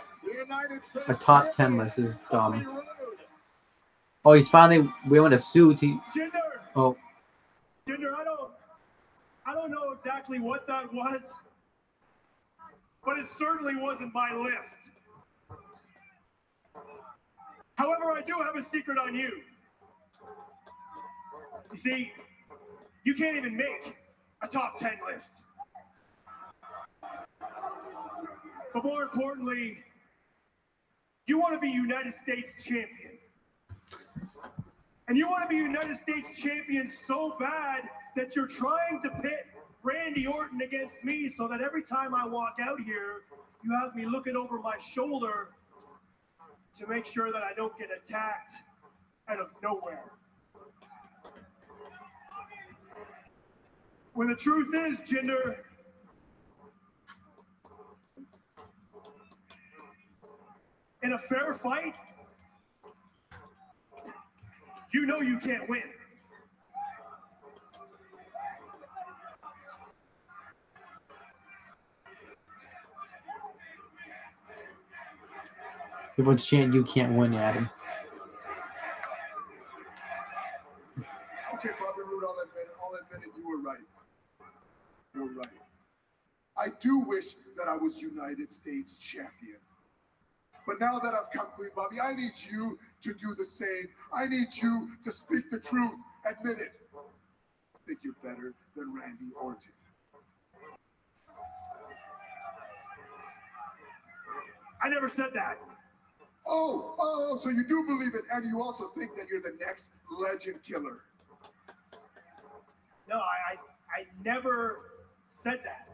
A top 10 list is dumb. Oh, he's finally wearing a suit. Oh. Jinder, I don't know exactly what that was, but it certainly wasn't my list. However, I do have a secret on you. You see, you can't even make a top 10 list. But more importantly, you want to be United States champion. And you want to be United States champion so bad that you're trying to pit Randy Orton against me so that every time I walk out here, you have me looking over my shoulder to make sure that I don't get attacked out of nowhere. When the truth is, Jinder, in a fair fight, you know you can't win. Everyone's chanting, you can't win, Adam. Okay, Bobby Roode, I'll admit it, you were right. You were right. I do wish that I was United States champion. But now that I've come clean, Bobby, I need you to do the same. I need you to speak the truth. Admit it. I think you're better than Randy Orton. I never said that. Oh, so you do believe it, and you also think that you're the next legend killer. No, I never said that.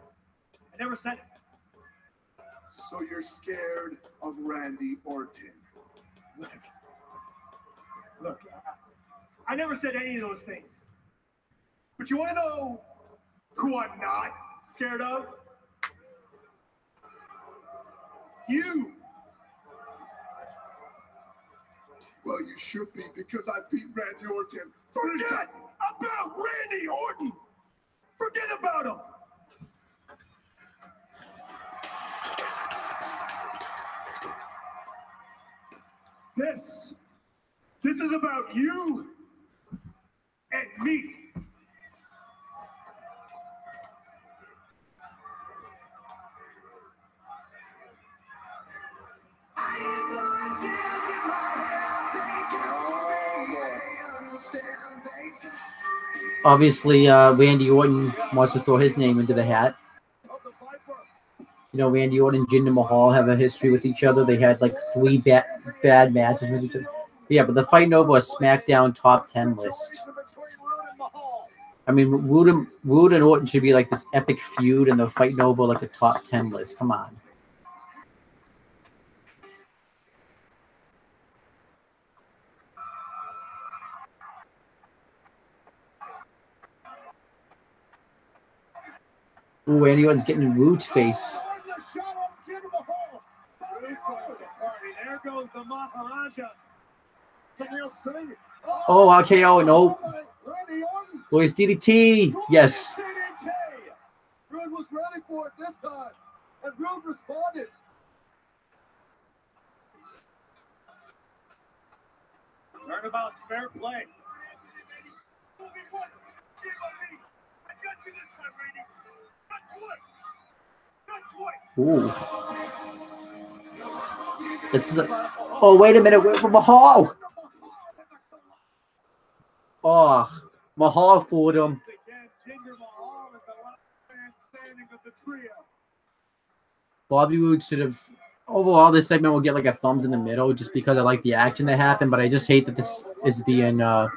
I never said it. So you're scared of Randy Orton. Look, I never said any of those things. But you want to know who I'm not scared of? You. Well, you should be, because I beat Randy Orton. Forget about Randy Orton. Forget about him. This is about you and me. Obviously, Randy Orton wants to throw his name into the hat. You know, Randy Orton and Jinder Mahal have a history with each other. They had like 3 bad matches with each other. Yeah, but they're fighting over a SmackDown top 10 list. I mean, Roode and Orton should be like this epic feud, and they're fighting over like a top 10 list. Come on. Ooh, Randy Orton's getting in Roode's face. There goes the Maharaja. Oh, RKO, no. Louis DDT. Yes. Roode was ready for it this time, and Roode responded. Turnabout's fair play. Ooh. Oh, wait a minute. Mahal. Oh, Mahal fooled him. Bobby Roode should have. Overall, this segment will get like a thumbs in the middle just because I like the action that happened, but I just hate that this is being, fought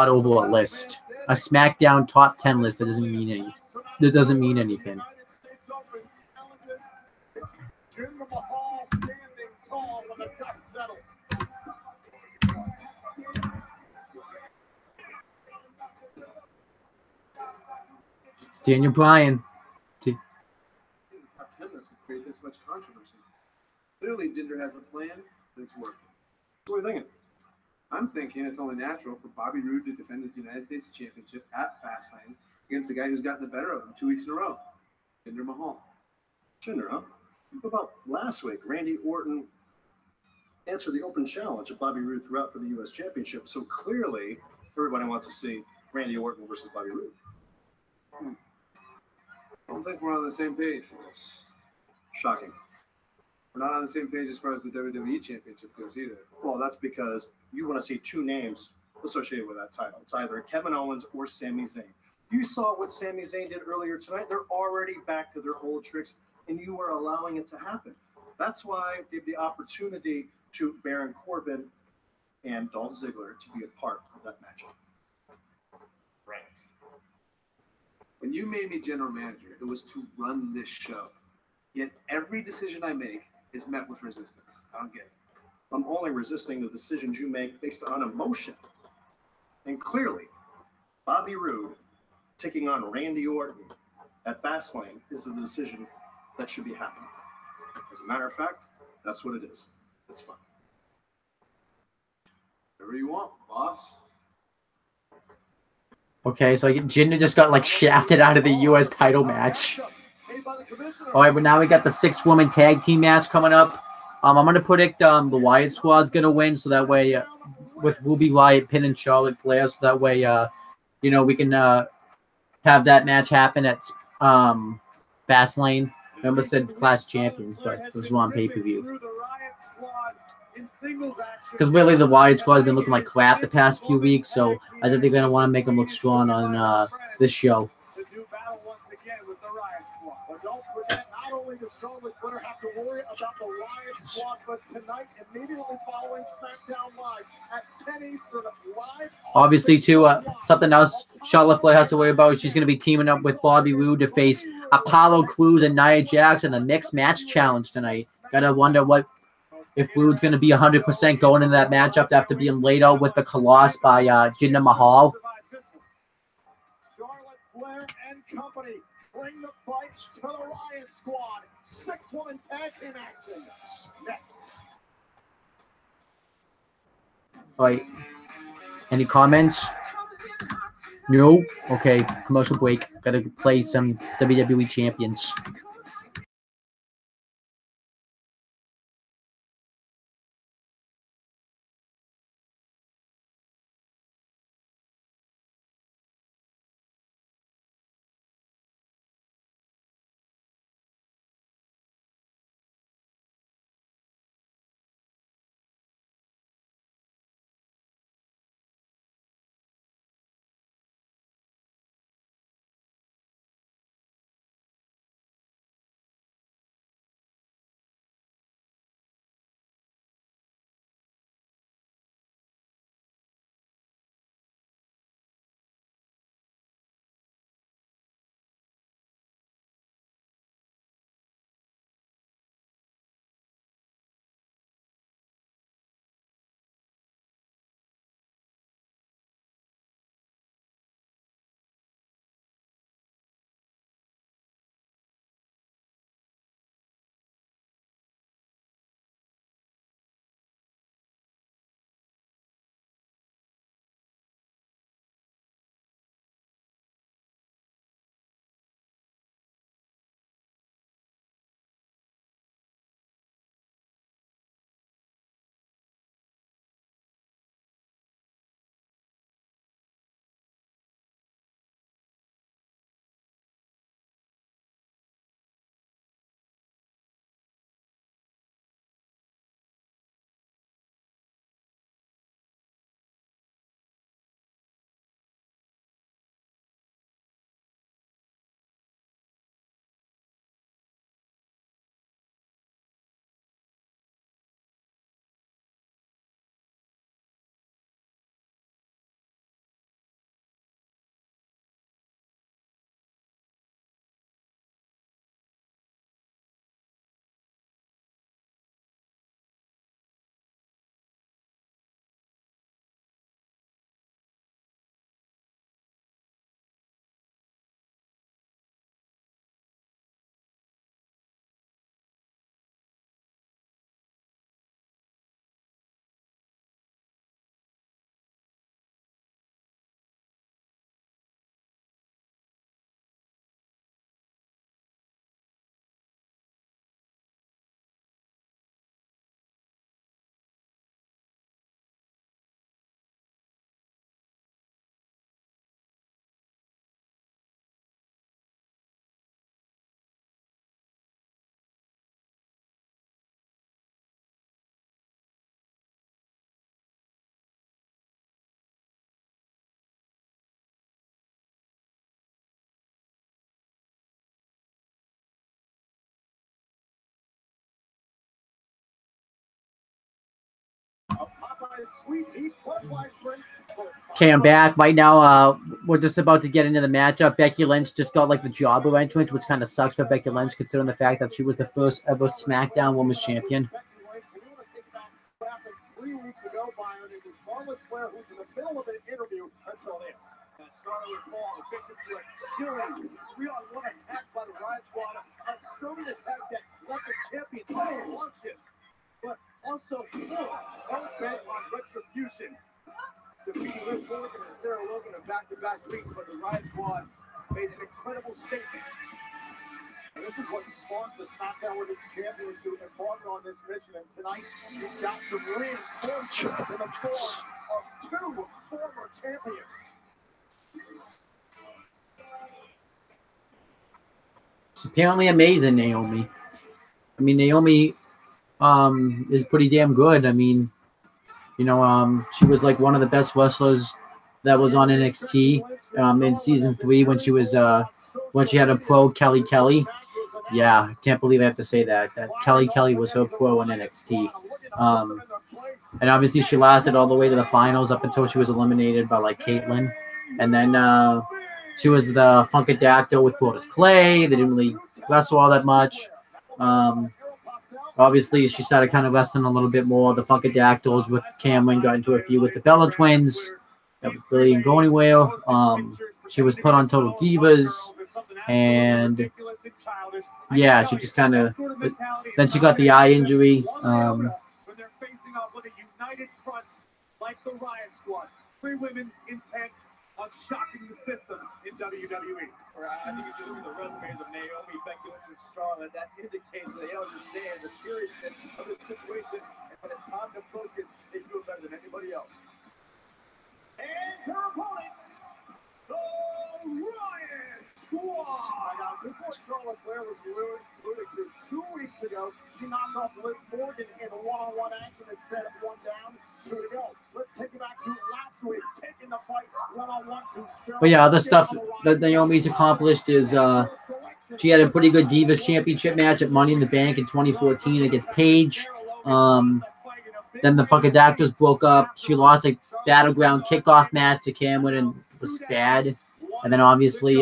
over a list. A SmackDown top 10 list that doesn't mean anything. It's Daniel Bryan. Create this much controversy. Clearly, Jinder has a plan, and it's working. What are you thinking? I'm thinking it's only natural for Bobby Roode to defend his United States Championship at Fastlane against the guy who's gotten the better of him 2 weeks in a row, Jinder Mahal. Jinder, huh? What about last week? Randy Orton answered the open challenge of Bobby Roode throughout for the U.S. Championship, so clearly everybody wants to see Randy Orton versus Bobby Roode. I don't think we're on the same page for this. Shocking. We're not on the same page as far as the WWE Championship goes either. Well, that's because you want to see 2 names associated with that title. It's either Kevin Owens or Sami Zayn. You saw what Sami Zayn did earlier tonight. They're already back to their old tricks, and you are allowing it to happen. That's why I gave the opportunity to Baron Corbin and Dolph Ziggler to be a part of that matchup. Right. When you made me general manager, it was to run this show. Yet every decision I make is met with resistance. I don't get it. I'm only resisting the decisions you make based on emotion. And clearly, Bobby Roode taking on Randy Orton at Fastlane is the decision that should be happening. As a matter of fact, that's what it is. It's fun. Whatever you want, boss. Okay, so Jinder just got like shafted out of the U.S. title match. All right, but now we got the 6-woman tag team match coming up. I'm going to predict the Wyatt Squad's going to win, so that way with Ruby Riott pinning Charlotte Flair, so that way we can have that match happen at Fastlane. I almost said Clash Champions, but it was wrong pay-per-view. Because really, the Wyatt Squad has been looking like crap the past few weeks, so I think they're going to want to make them look strong on this show. Don't forget, not only does Charlotte Flair have to worry about the Wyatt Squad, but tonight, immediately following Smackdown Live at 10 Eastern, live. Obviously, too, something else Charlotte Flair has to worry about is she's going to be teaming up with Bobby Roode to face Apollo Crews and Nia Jax in the Mixed Match Challenge tonight. Gotta wonder if Roode's going to be 100% going into that matchup after being laid out with the Colossus by Jinder Mahal. Charlotte Flair and company bring the fights to the Riot Squad. 6-woman tag team action. Next. All right. Any comments? No? Okay. Commercial break. Gotta play some WWE champions. Okay, I'm back. Right now, we're just about to get into the matchup. Becky Lynch just got like the jobber entrance, which kind of sucks for Becky Lynch, considering the fact that she was the first ever SmackDown Women's Champion. 3 weeks ago, Byron, it was Charlotte Flair who's in the middle of an interview until this. Charlotte would fall victim to a chilling 3-on-1 attack by the Riot Squad. A disturbing attack that left the champion unconscious, but also hell-bent on retribution. Defeating Liv Morgan and Sarah Logan in back-to-back weeks, but the Riot Squad made an incredible statement. And this is what sparked the Smackdown Women's Champions to embark on this mission. And tonight, we've got some reinforcements in the form of 2 former champions. It's apparently amazing, Naomi. I mean, Naomi is pretty damn good. I mean, you know, she was like one of the best wrestlers that was on NXT in season 3 when she was when she had a pro, Kelly Kelly. Yeah, I can't believe I have to say that Kelly Kelly was her pro in NXT. And obviously she lasted all the way to the finals up until she was eliminated by like Caitlyn. And then she was the Funkadactyl with Brodus Clay. They didn't really wrestle all that much. Obviously she started kind of wrestling a little bit more. The Funkadactyls with Cameron got into a feud with the Bella Twins. That really didn't go anywhere. She was put on Total Divas. And yeah, she just kind of, then she got the eye injury. When they're facing off with a united front like the Riot Squad, 3 women intent on shocking the system in WWE. I think if you look at the resumes of Naomi, Becky Lynch, and Charlotte, that indicates they understand the seriousness of the situation, and when it's time to focus, they do it better than anybody else. And their opponents, the Riot Squad. This is what Charlotte Flair was alluding to 2 weeks ago. She knocked off Liv Morgan in a one-on-one action and set up 1 down, 2 to go. Let's take it back to last week, taking the fight one-on-one to Sarah. But yeah, other stuff that Naomi's accomplished is she had a pretty good Divas Championship match at Money in the Bank in 2014 against Paige. Then the Funkadactyls broke up. She lost a Battleground kickoff match to Cameron and was bad. And then obviously,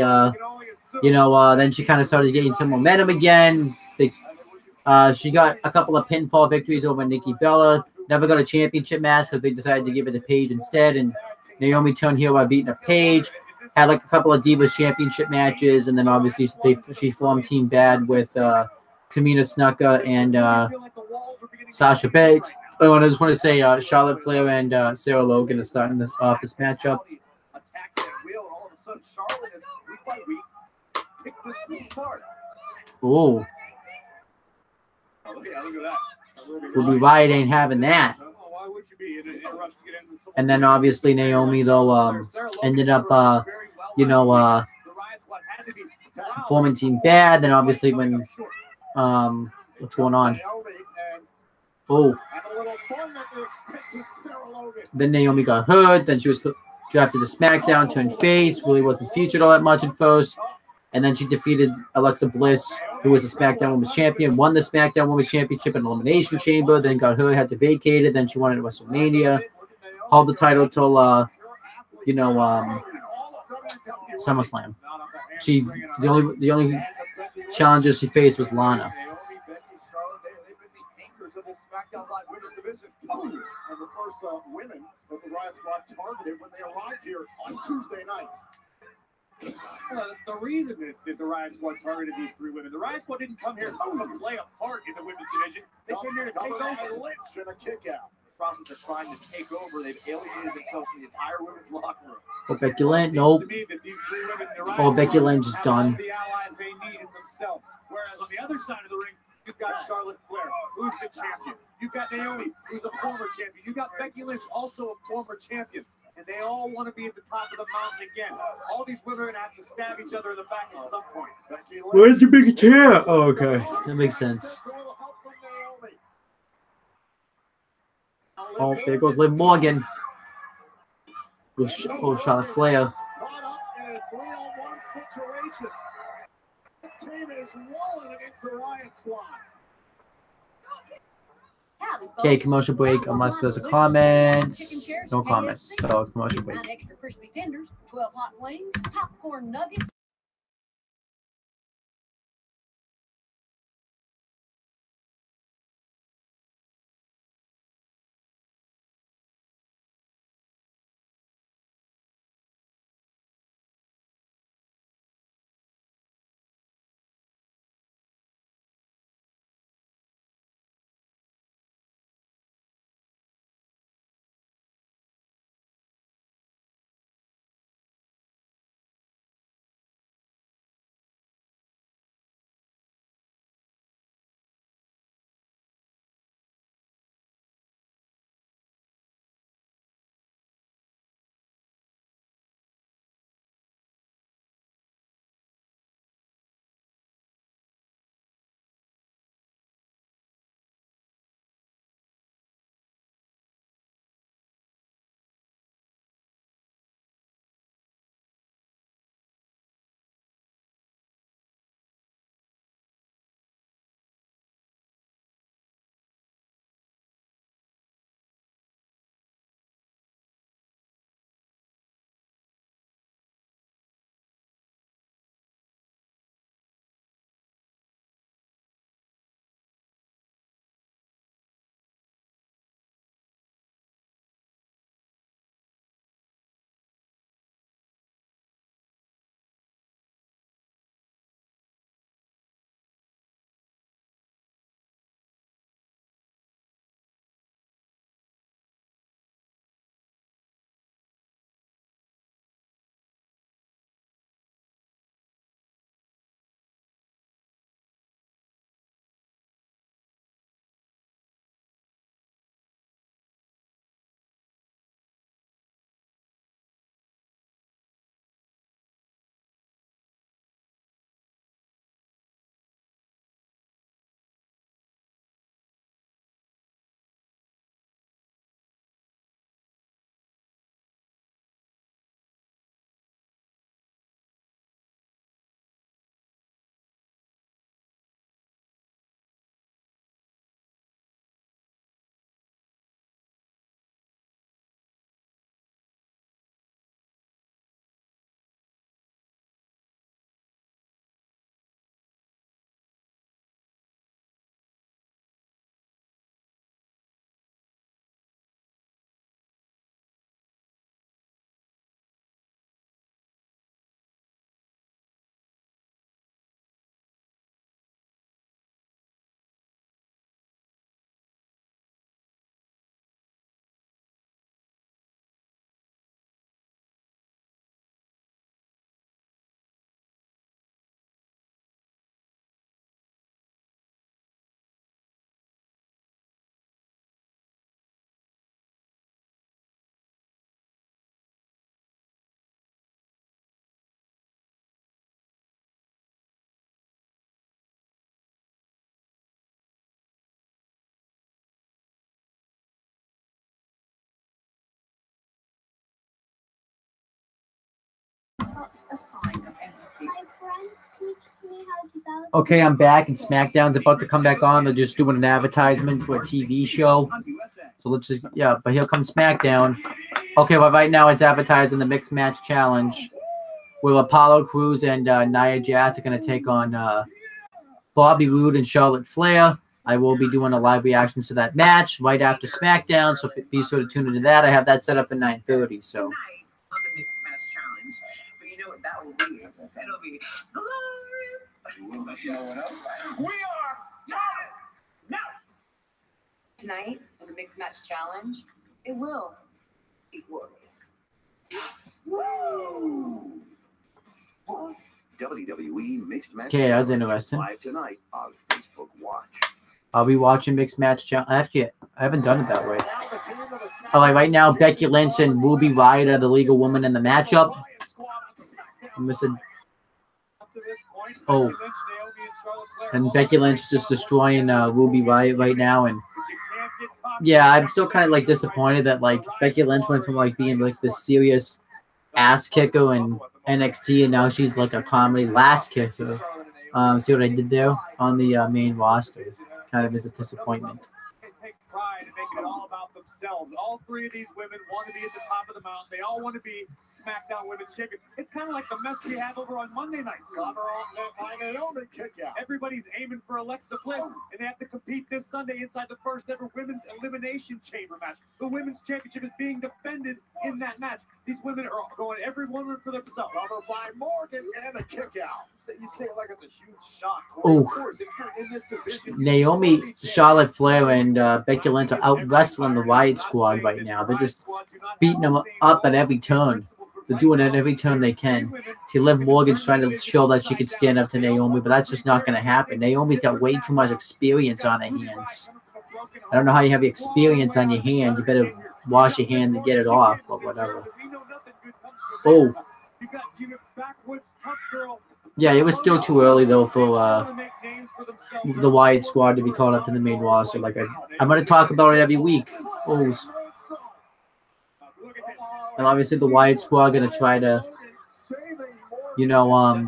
you know, then she kind of started getting some momentum again. She got a couple of pinfall victories over Nikki Bella. Never got a championship match because they decided to give it to Paige instead. And Naomi turned heel by beating up Paige. Had like a couple of Divas Championship matches. And then obviously she formed Team Bad with Tamina Snuka and Sasha Banks. Oh, and I just want to say Charlotte Flair and Sarah Logan are starting off this matchup. Oh. Ruby Riott ain't having that. And then obviously Naomi though ended up you know forming Team Bad. Then obviously when what's going on? Oh. Then Naomi got hurt. Then she was drafted to SmackDown, turned face. Really wasn't featured all that much at first. And then she defeated Alexa Bliss, who was a SmackDown Women's Champion, won the SmackDown Women's Championship in Elimination Chamber, then got hurt, had to vacate it. Then she won it at WrestleMania, held the title till, you know, SummerSlam. The only challenger she faced was Lana. And the first women that the Riot Squad targeted when they arrived here on Tuesday nights. Well, that's the reason that the Riot Squad targeted these 3 women. The Riot Squad didn't come here to play a part in the women's division. They came here to take over. Lynch and a kick out. The process of trying to take over, they've alienated themselves from the entire women's locker room. Oh, Becky Lynch, nope. Oh, Becky Lynch is done. The allies they need in themselves. Whereas on the other side of the ring, you've got Charlotte Flair, who's the champion. You've got Naomi, who's a former champion. You've got Becky Lynch, also a former champion. And they all want to be at the top of the mountain again. All these women are going to have to stab each other in the back at some point. Where's your big cat? Oh, okay. That makes sense. Oh, there goes Liv Morgan. Oh, Charlotte Flair. This team is rolling against the Riot Squad. Okay, commercial break unless there's a comment. No comments. So commercial break. 9 extra crispy tenders, 12 hot wings, popcorn nuggets. Okay, I'm back, and SmackDown's about to come back on. They're just doing an advertisement for a TV show. So let's just, yeah, but here comes SmackDown. Okay, well, right now it's advertising the Mixed Match Challenge, where Apollo Crews and Nia Jax are going to take on Bobby Roode and Charlotte Flair. I will be doing a live reaction to that match right after SmackDown, so be sure to tune into that. I have that set up at 9:30, so. On the Mixed Match Challenge, but you know what that will be? It'll be glorious. But you know what else? We are started now. Tonight, in the Mixed Match Challenge, it will be glorious. Woo! WWE Mixed Match Okay, that's interesting. Live tonight on Facebook Watch. I'll be watching Mixed Match Challenge. Actually, I haven't done it that way. All right, right now, Becky Lynch and Ruby Riott are the legal woman in the matchup. I'm missing. Oh. And Becky Lynch is just destroying Ruby Riott right now. And yeah, I'm still kind of like disappointed that like Becky Lynch went from like being like this serious ass kicker in NXT, and now she's like a comedy lass kicker. See what I did there on the main roster? Kind of is a disappointment. themselves. All three of these women want to be at the top of the mountain. They all want to be SmackDown Women's Champion. It's kind of like the mess we have over on Monday nights. Everybody's aiming for Alexa Bliss, and they have to compete this Sunday inside the first ever Women's Elimination Chamber match. The Women's Championship is being defended in that match. These women are going every woman for themselves. Covered by Morgan and a kick out. You say it like it's a huge shock. Oh. Of course, if you're in this division, Naomi, Charlotte Flair, and Becky Lynch are out wrestling the Riot Squad right now. They're just beating them up at every turn. They're doing it at every turn they can. See, Liv Morgan's trying to show that she can stand up to Naomi, but that's just not going to happen. Naomi's got way too much experience on her hands. I don't know how you have experience on your hands. You better wash your hands and get it off, but whatever. Oh. Yeah, it was still too early, though, for the Wyatt Squad to be called up to the main roster. Like I'm going to talk about it every week. Oh. And obviously the Wyatt Squad going to try to, you know,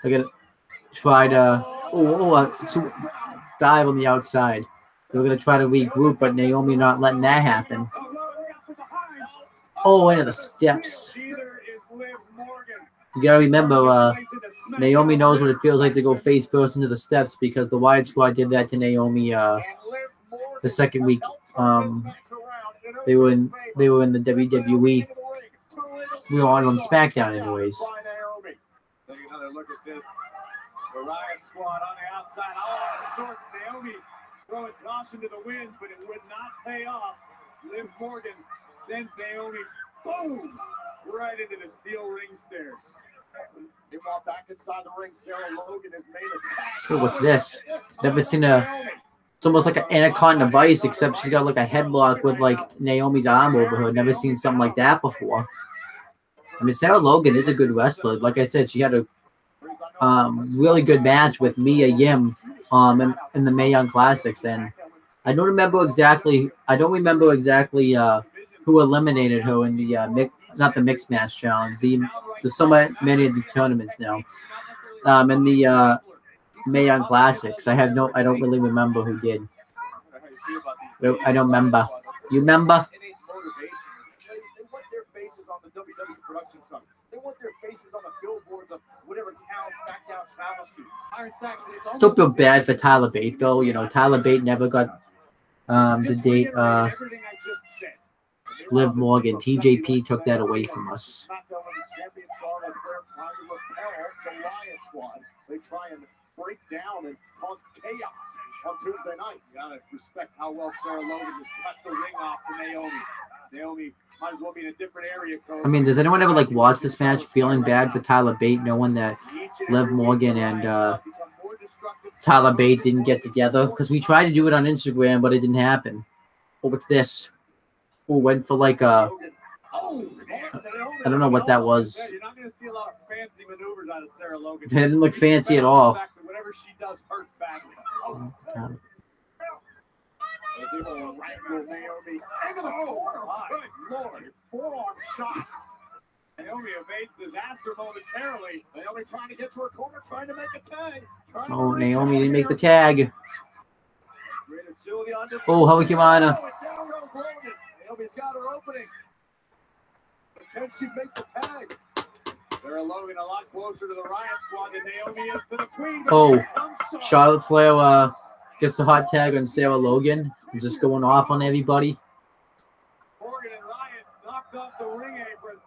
they're going to try to dive on the outside. They're going to try to regroup, but Naomi not letting that happen. Oh, into the steps. You got to remember, Naomi knows what it feels like to go face first into the steps because the Wyatt Squad did that to Naomi the second week. They were in the WWE. We were on Smackdown anyways. Take another look at this. The Riot Squad on the outside. All out of sorts. Naomi throwing caution to the wind, but it would not pay off. Liv Morgan sends Naomi, boom, right into the steel ring stairs. Meanwhile, back inside the ring, Sarah Logan has made a tag. Hey, what's this? Never seen a. It's almost like an Anaconda Vice, except she's got like a headlock with like Naomi's arm over her. Never seen something like that before. I mean, Sarah Logan is a good wrestler. Like I said, she had a really good match with Mia Yim in the Mae Young Classics, and I don't remember exactly. Who eliminated her in the not the mixed match challenge. There's so many of these tournaments now. In the Mae Young Classics, I don't really remember who did. I don't remember. You remember? They want their faces on the WWE production truck. They want their faces on the billboards of whatever town SmackDown travels to. Iron Saxon, Still feel bad for Tyler Bate, though. You know, Tyler Bate never got the date. Liv Morgan, TJP took that away from us. They try and break down and cause chaos on Tuesday nights. You gotta respect how well Sarah Logan has cut the ring off to Naomi. Naomi might as well be in a different area code. I mean, does anyone ever like watch this match feeling bad for Tyler Bate, knowing that Liv Morgan and Tyler Bate didn't get together? Because we tried to do it on Instagram, but it didn't happen. Oh, what's this? Oh, went for like a. I don't know what that was. You're not going to see a lot of fancy maneuvers out of Sarah Logan. They didn't look fancy at all. Whatever she does hurts badly. Oh, God. Naomi into the corner. Good Lord. Forearm shot. Naomi evades disaster momentarily. Naomi trying to get to her corner, trying to make a tag. Oh, Naomi didn't make the tag. Oh, Hurricanrana. Naomi's got her opening. But can she make the tag? Sarah Logan a lot closer to the Riot Squad than Naomi is to the Queen. Oh, Charlotte Flair gets the hot tag on Sarah Logan. Just going off on everybody. Morgan and Riot knocked off the ring apron.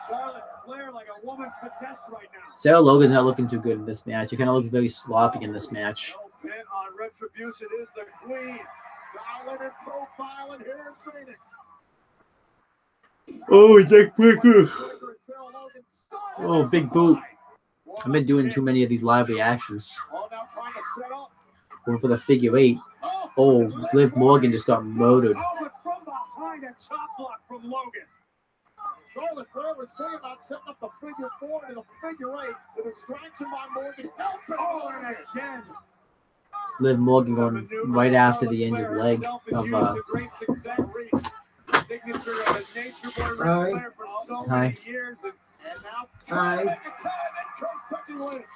Charlotte Flair like a woman possessed right now. Sarah Logan's not looking too good in this match. She kind of looks very sloppy in this match. Pin on Retribution is the Queen. Styling and profiling here in Phoenix. Oh, Jack Breaker. Oh, big boot. I've been doing too many of these live reactions. Going for the figure eight. Oh, Liv Morgan just got murdered. Oh, but from behind a chop block from Logan. Charlotte Flair was saying about setting up the figure four and the figure eight. The distraction by Morgan helped. Oh, and again. Liv Morgan going right after the injured leg of great success. Signature of his nature boy Ric Flair for so many years. And now trying to make a tag, and comes Becky Lynch.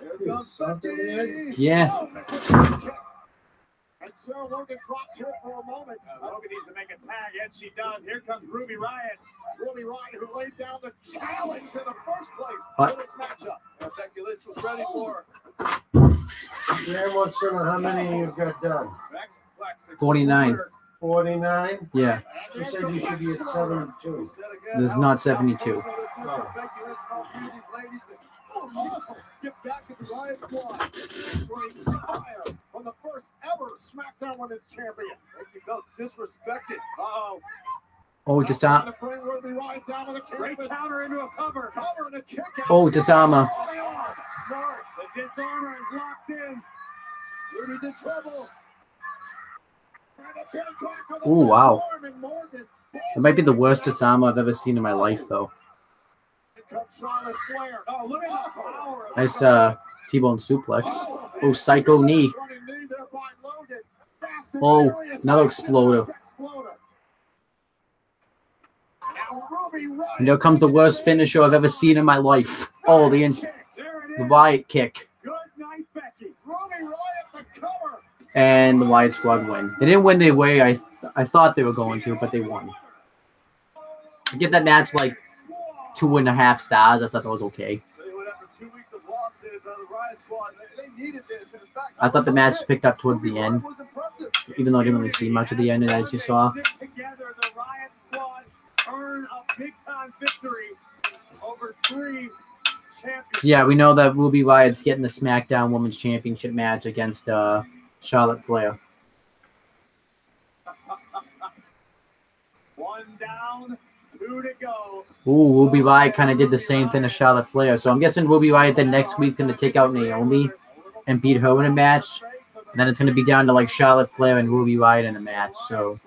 Here comes Becky. Yeah. And Sarah Logan dropped here for a moment. Logan needs to make a tag, and she does. Here comes Ruby Riott. Ruby Riott, who laid down the challenge in the first place for this matchup. And Becky Lynch was ready for. Dan wants to know how many you've got done. 49. 49? Yeah. You said you should be at 72. There's not 72. Oh. Get back at the Riott Squad. Straight fire on the first ever Smackdown Women's Champion. Becky felt disrespected. Uh-oh. Oh, Disarm. Great counter into a cover. Cover and a kick out. Oh, Disarmer. Smart. The disarmer is locked in. Ruby's in trouble. Oh, wow. It might be the worst Disarmer I've ever seen in my life, though. Oh, look at the power. Nice T-bone suplex. Oh, psycho knee. Oh, another exploder. And there comes the worst finisher I've ever seen in my life. Oh, the Riott kick. And the Riott Squad win. They didn't win the way I thought they were going to, but they won. I give that match like 2.5 stars. I thought that was okay. I thought the match picked up towards the end, even though I didn't really see much of the end, as you saw. So yeah, we know that Ruby Riott's getting the SmackDown Women's Championship match against Charlotte Flair. One down, 2 to go. Ooh, Ruby Riott kind of did the same thing as Charlotte Flair. So I'm guessing Ruby Riott then next week going to take out Naomi and beat her in a match. And then it's going to be down to like Charlotte Flair and Ruby Riott in a match. So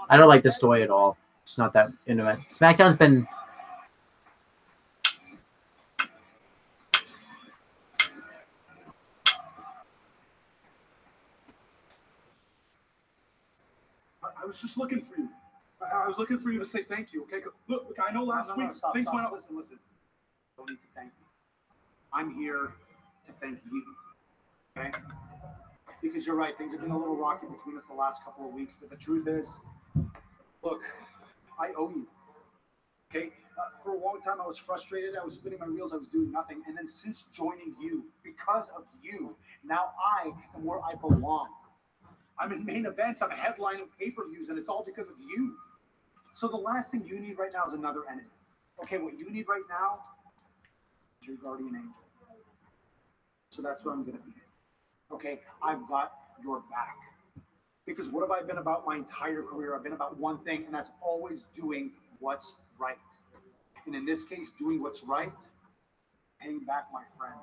I don't like this story at all. It's not that interesting. SmackDown's been... I was just looking for you. I was looking for you to say thank you, okay? Look, I know last week things went up. Listen. Don't need to thank me. I'm here to thank you, okay? Because you're right, things have been a little rocky between us the last couple of weeks, but the truth is, look, I owe you, okay? For a long time, I was frustrated. I was spinning my wheels. I was doing nothing. And then since joining you, because of you, now I am where I belong. I'm in main events. I'm headlining pay-per-views, and it's all because of you. So the last thing you need right now is another enemy. Okay, what you need right now is your guardian angel. So that's where I'm going to be. Okay, I've got your back. Because what have I been about my entire career? I've been about one thing, and that's always doing what's right. And in this case, doing what's right, paying back my friend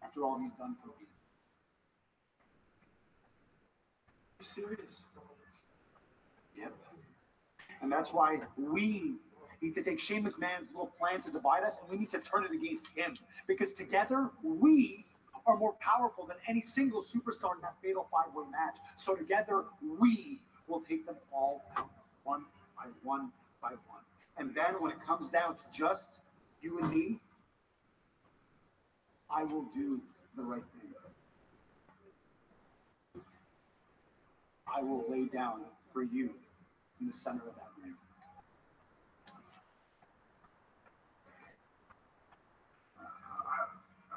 after all he's done for me. Are you serious? Yep. And that's why we need to take Shane McMahon's little plan to divide us, and we need to turn it against him. Because together, we are more powerful than any single superstar in that fatal 5-way match. So together, we will take them all out, one by one by one. And then when it comes down to just you and me, I will do the right thing. I will lay down for you in the center of that ring.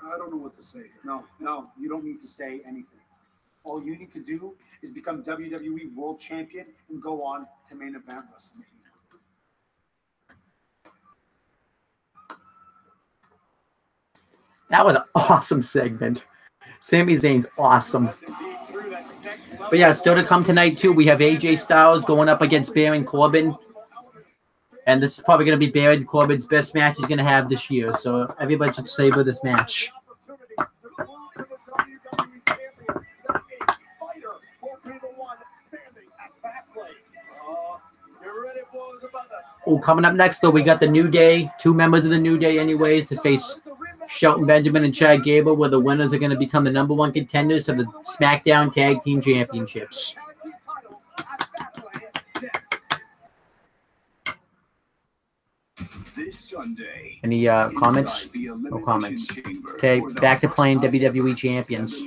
I don't know what to say. No, you don't need to say anything. All you need to do is become WWE World Champion and go on to main event WrestleMania. That was an awesome segment. Sami Zayn's awesome. But yeah, still to come tonight, too, we have AJ Styles going up against Baron Corbin. And this is probably going to be Baron Corbin's best match he's going to have this year. So everybody should savor this match. Oh, coming up next, though, we got the New Day. 2 members of the New Day, anyways, to face Shelton Benjamin and Chad Gable, where the winners are going to become the #1 contenders of the SmackDown Tag Team Championships. This Sunday, any comments? No comments. Okay, back to playing WWE Champions.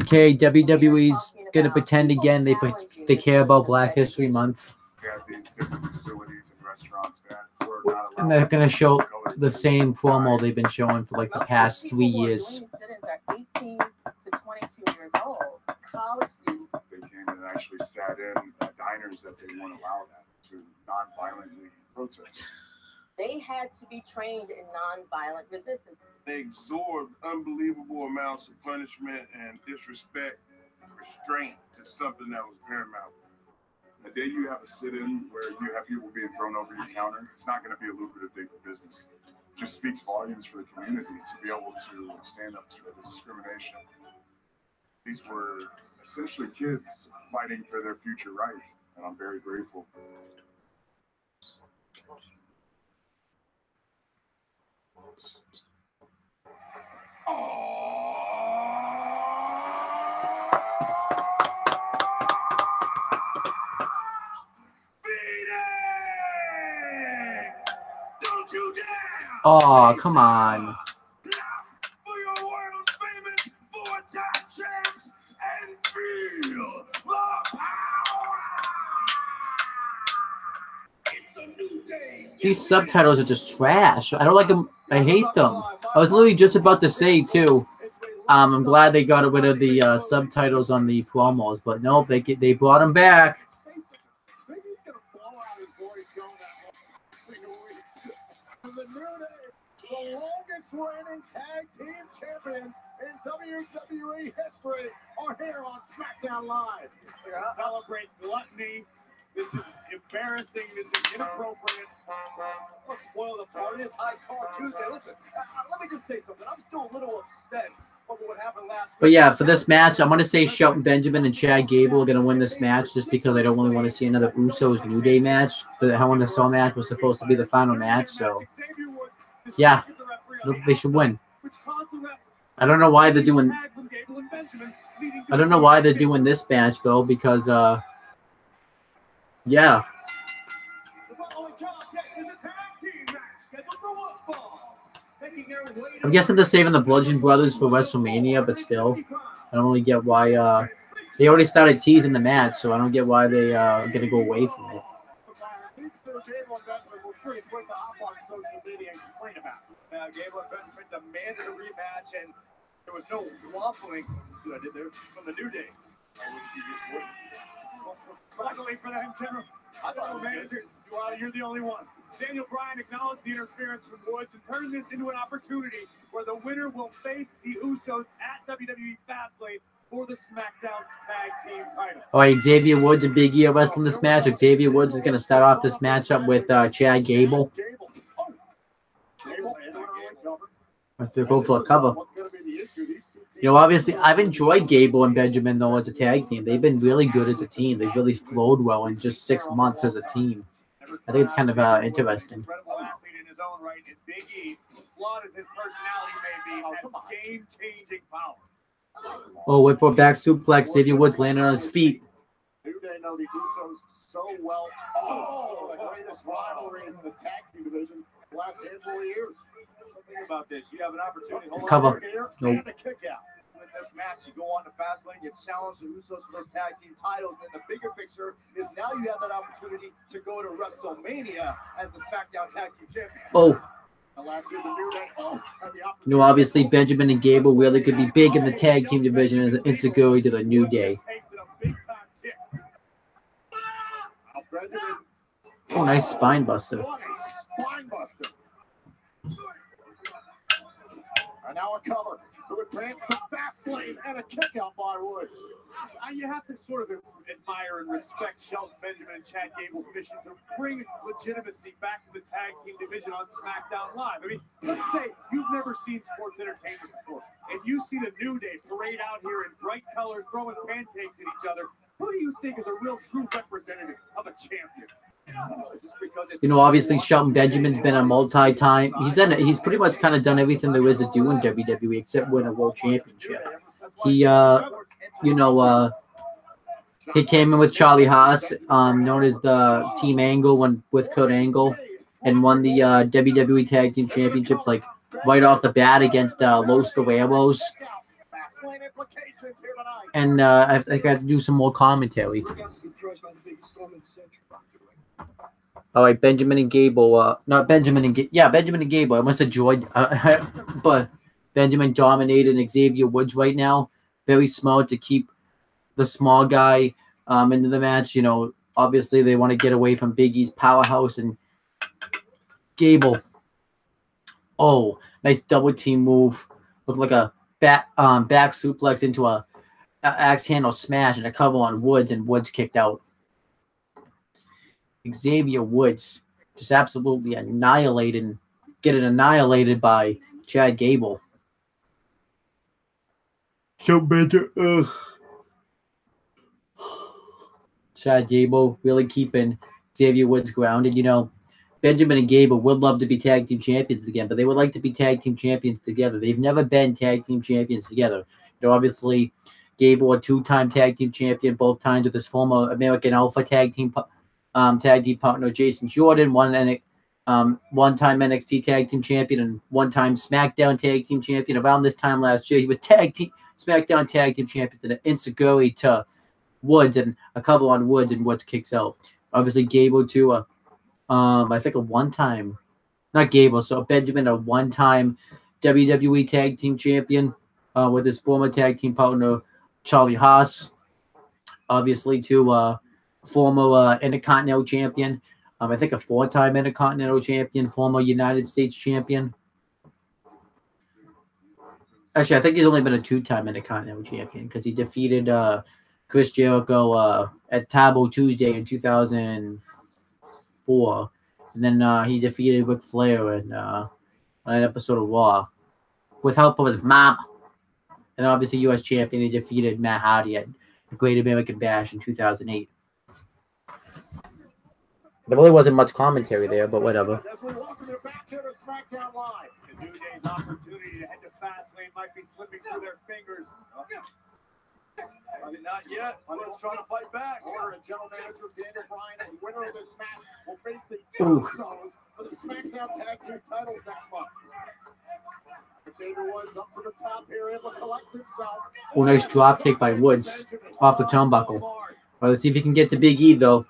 Okay, WWE's gonna pretend again they care about Black History Month. We have these different facilities and restaurants that we're not And allowed they're gonna show colors the to same promo hide. they've been showing for like the past 3 years. Sit-ins are 18 to 22 years old. College students. They came and actually sat in at diners that they won't allow that to non-violently protest. They had to be trained in nonviolent resistance. They absorbed unbelievable amounts of punishment and disrespect. Restraint is something that was paramount. The day you have a sit-in where you have people being thrown over your counter, it's not going to be a lucrative day for business. It just speaks volumes for the community to be able to stand up to discrimination. These were essentially kids fighting for their future rights, and I'm very grateful. Oh, come on. For your world's famous four-time champs and feel the power. It's a new day. These subtitles are just trash. I don't like them. I hate them. I was literally just about to say too. I'm glad they got rid of the subtitles on the promos, but nope, they brought them back. Maybe he's gonna fall out his voice going that single week. The New Day, the longest reigning tag team champions in WWE history, are here on Smackdown Live. We're gonna celebrate gluttony. This is embarrassing. This is inappropriate. Let's spoil the party. It's High Card Tuesday. Listen, let me just say something. I'm still a little upset over what happened last week. But yeah, for this match, I'm gonna say Shelton Benjamin and Chad Gable are gonna win this match just because I don't really want to see another Usos New Day match. The Hell in a Cell match was supposed to be the final match, so yeah, they should win. I don't know why they're doing. I don't know why they're doing this match though, because yeah. I'm guessing they're saving the Bludgeon Brothers for WrestleMania, but still, I don't really get why. They already started teasing the match, so I don't get why they gonna go away from it. Gable and Benjamin demanded a rematch, and there was no waffling. See what I did there from the New Day. I wish you just wouldn't. Luckily for them, General, I thought, manager, you're the only one. Daniel Bryan acknowledged the interference from Woods and turned this into an opportunity where the winner will face the Usos at WWE Fastlane for the SmackDown Tag Team title. All right, Xavier Woods and Big E are wrestling this match. Xavier Woods is going to start off this matchup with Chad Gable. If they go for a cover. You know, obviously, I've enjoyed Gable and Benjamin, though, as a tag team. They've been really good as a team. They've really flowed well in just 6 months as a team. I think it's kind of interesting. Incredible athlete in his own right, and Big E, flawed as his personality may be, has game-changing power. Oh, went for a back suplex. Xavier Woods landed on his feet. New Day know the Usos so well. Oh, the greatest rivalries in the tag team division the last handful of years. Think about this. You have an opportunity to hold Cover. here Nope. and a kick out. In this match, you go on to Fastlane, you challenge the Usos for those tag team titles, and the bigger picture is now you have that opportunity to go to WrestleMania as the SmackDown Tag Team Champion. Oh. Last year, the New Day, had the opportunity. You know, obviously, Benjamin and Gable really could be big in the tag team division and insecurity to the New Day. Oh, nice spine buster. Spine buster. And now a cover to advance to Fastlane and a kick out by Woods. You have to sort of admire and respect Shelton Benjamin and Chad Gable's mission to bring legitimacy back to the tag team division on SmackDown Live. I mean, let's say you've never seen sports entertainment before, and you see the New Day parade out here in bright colors, throwing pancakes at each other. Who do you think is a real true representative of a champion? Just because it's You know, obviously, Shelton Benjamin's been a multi-time. He's pretty much kind of done everything there is to do in WWE except win a world championship. He, he came in with Charlie Haas, known as the Team Angle, with Kurt Angle, and won the WWE Tag Team Championships like right off the bat against Los Guerreros. Fastlane implications here tonight. And I think I have to do some more commentary. All right, Benjamin and Gable. Not Benjamin and Benjamin and Gable. I must have joined. But Benjamin dominated Xavier Woods right now. Very smart to keep the small guy into the match. You know, obviously they want to get away from Big E's powerhouse and Gable. Oh, nice double team move. Looked like a back suplex into a axe handle smash and a cover on Woods, and Woods kicked out. Xavier Woods just absolutely annihilated by Chad Gable. So better. Chad Gable really keeping Xavier Woods grounded. You know, Benjamin and Gable would love to be tag team champions again, but they would like to be tag team champions together. They've never been tag team champions together. You know, obviously, Gable a 2-time tag team champion, both times with his former American Alpha tag team partner Jason Jordan, one-time NXT tag team champion and one-time Smackdown tag team champion. Around this time last year, he was Smackdown tag team champion and an insecurity to Woods and a cover on Woods, and Woods kicks out. Obviously, Gable too. I think a one-time, not Gable, so Benjamin, a one-time WWE tag team champion with his former tag team partner Charlie Haas. Obviously, too, former Intercontinental champion. I think a 4-time Intercontinental champion, former United States champion. Actually, I think he's only been a 2-time Intercontinental champion because he defeated Chris Jericho at Tabo Tuesday in 2004. And then he defeated Ric Flair on an episode of Raw with help from his mom. And obviously, U.S. champion, he defeated Matt Hardy at the Great American Bash in 2008. There really wasn't much commentary there, but whatever. As we welcome you back here to Smackdown Live. The New Day's opportunity to head to Fastlane might be slipping through their fingers. Not yet. Let's try to fight back. Order and general manager Daniel Bryan, and winner of this match will face the Usos for the Smackdown Tag Team titles next month. Xavier Woods up to the top here, able to collect himself. Oh, nice drop kick by Woods off the turnbuckle. Well, let's see if he can get to Big E, though.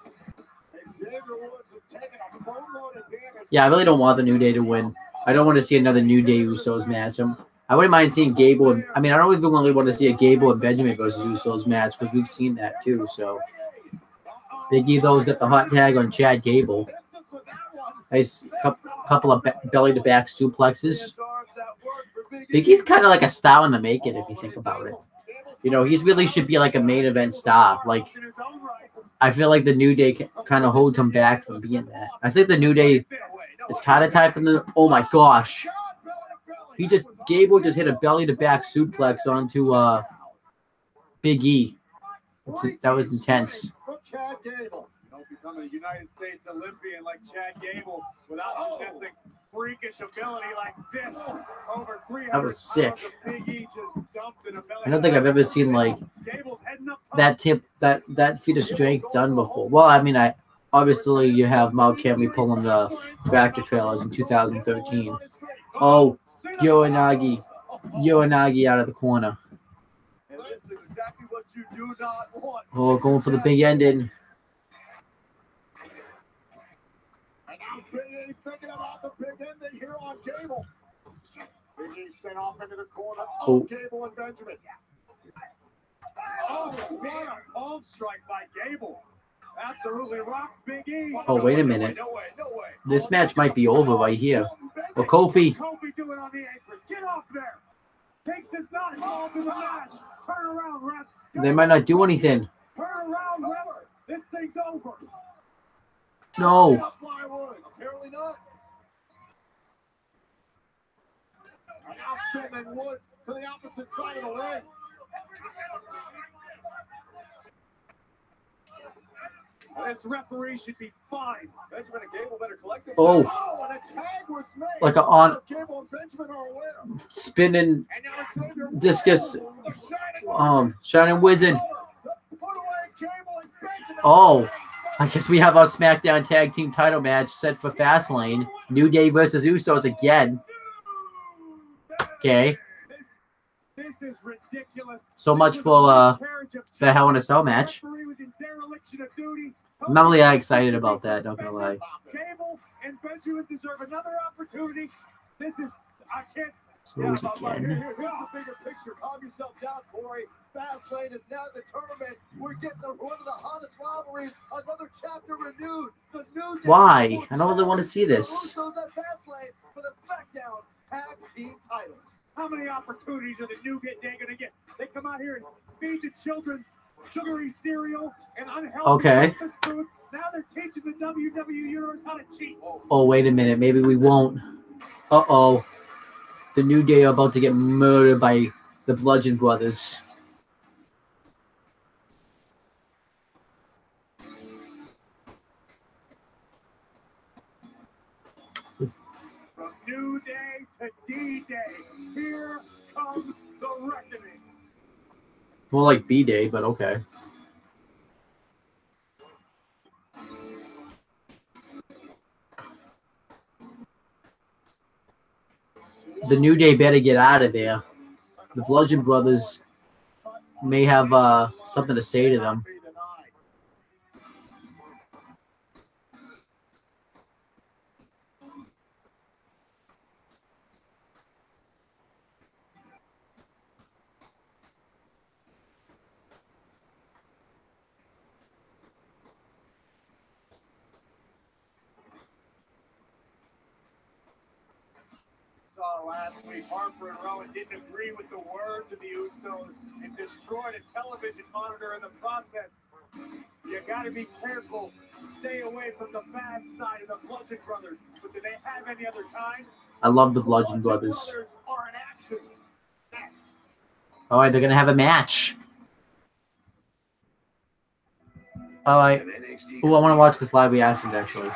Yeah, I really don't want the New Day to win. I don't want to see another New Day Usos match. I wouldn't mind seeing Gable. I don't even really want to see a Gable and Benjamin versus Usos match because we've seen that too. So Big E though's got the hot tag on Chad Gable. Nice couple of belly-to-back suplexes. Big E's kind of like a star in the making if you think about it. You know, he really should be like a main event star. Like, I feel like the New Day kind of holds him back from being that. I think the New Day, it's kind of time for the. Oh my gosh, Gable just hit a belly-to-back suplex onto Big E. That was intense. Become a United States Olympian like Chad Gable without possessing freakish ability like this. Over 300 that was sick. Big E just dumped in a belly. I don't think I've ever seen like that feat of strength done before. Well, obviously you have Mark Henry pulling the tractor trailers in 2013. Oh, Uranagi out of the corner. And this is exactly what you do not want. Oh, going for the big ending. Thinking about the big ending here on Gable. Big E sent off into the corner. Gable and Benjamin. Oh, what a palm strike by Gable. Absolutely rocked Big E. Oh, wait a minute. No way. This match might be over right here. Well, Kofi. Kofi doing on the apron. Get off there. Takes this not involved in the match. Turn around, ref. They might not do anything. Turn around, ref. This thing's over. No. Apparently not. And now sending Woods to the opposite side of the ring. This referee should be fine. Benjamin and Gable better collect it. Oh, and a tag was made. Like a on Gable and Benjamin are aware. Spinning discus. Shining Wizard. Oh. I guess we have our SmackDown Tag Team title match set for Fastlane. New Day versus Usos again. Okay. This is ridiculous. So much for the Hell in a Cell match. I'm not really that excited about that, not gonna lie. Gable and Benjamin deserve another opportunity. This is, I can't. Lose again. Here's the bigger picture. Calm yourself down, Corey. Fastlane is now determined. We're getting one of the hottest rivalries. Another chapter renewed. The new Why? I don't really want to see this. Usos at Fastlane for the Smackdown Tag Team titles. How many opportunities are the New Day going to get? They come out here and feed the children sugary cereal and unhealthy breakfast food. Now they're teaching the WWE Universe how to cheat. Oh, wait a minute. Maybe we won't. Uh-oh. The New Day are about to get murdered by the Bludgeon Brothers. From New Day to D-Day, here comes the reckoning. More like B-Day, but okay. The New Day better get out of there. The Bludgeon Brothers may have something to say to them. Saw last week, Harper and Rowan didn't agree with the words of the Usos and destroyed a television monitor in the process. You got to be careful. Stay away from the bad side of the Bludgeon Brothers. But do they have any other kind? I love the Bludgeon Brothers. Brothers are in action. Next. All right, they're going to have a match. All right. Oh, I want to watch this live reaction, actually.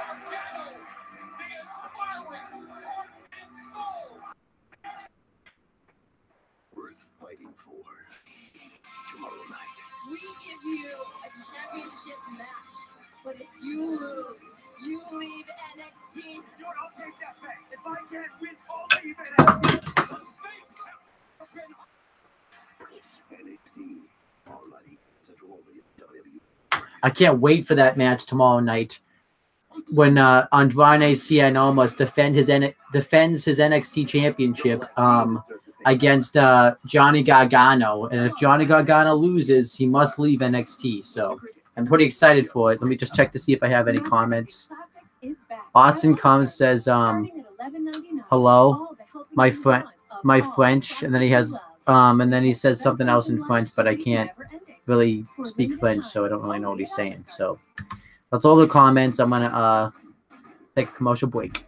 We give you a championship match, but if you lose, you leave NXT. You know what? I'll take that back. If I can't win, I'll leave NXT. I can't wait for that match tomorrow night when Andrade Cien Almas defends his NXT championship against Johnny Gargano. And if Johnny Gargano loses, he must leave NXT. So I'm pretty excited for it. Let me just check to see if I have any comments. Austin comes, says, hello, my French, and then he has and then he says something else in French, but I can't really speak French, so I don't really know what he's saying. So that's all the comments. I'm gonna take a commercial break.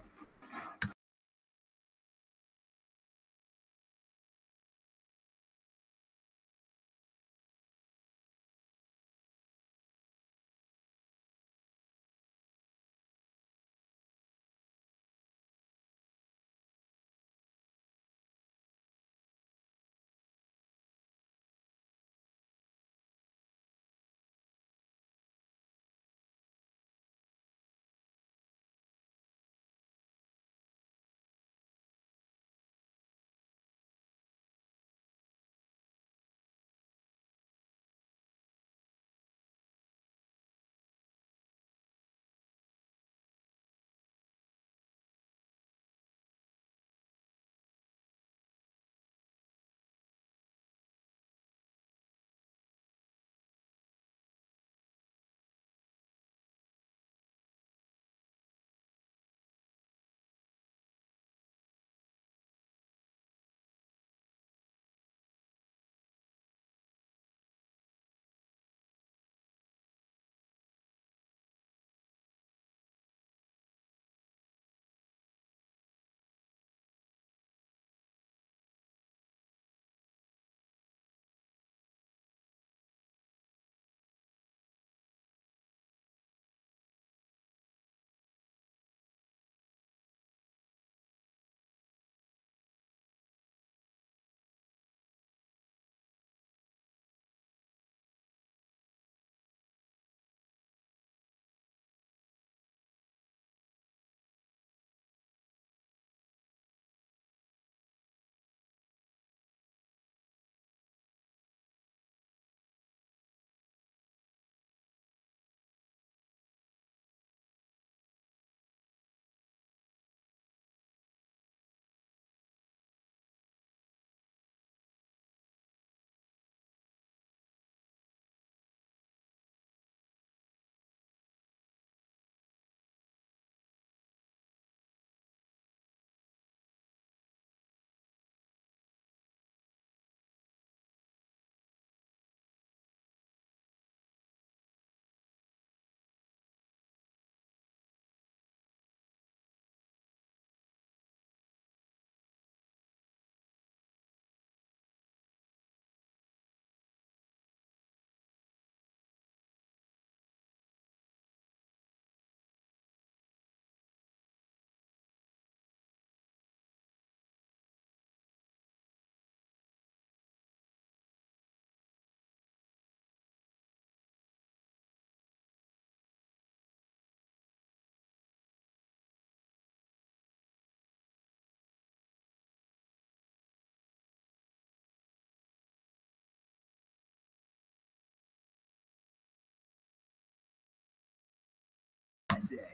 USA.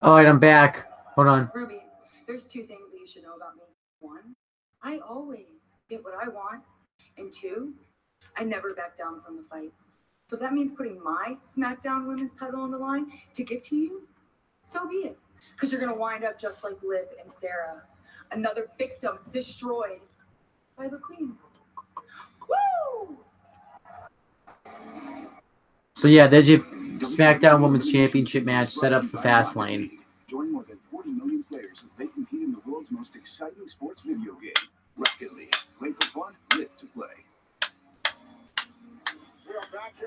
All right, I'm back. Hold on. Ruby, there's two things that you should know about me. One, I always get what I want. And two, I never back down from the fight. So if that means putting my Smackdown women's title on the line to get to you, so be it. Because you're going to wind up just like Liv and Sarah. Another victim destroyed by the queen. Woo! So yeah, there's your SmackDown Women's Championship match set up for Fastlane. Join more than 40 million players as they compete in the world's most exciting sports video game, Rocket League. Play for fun, live to play.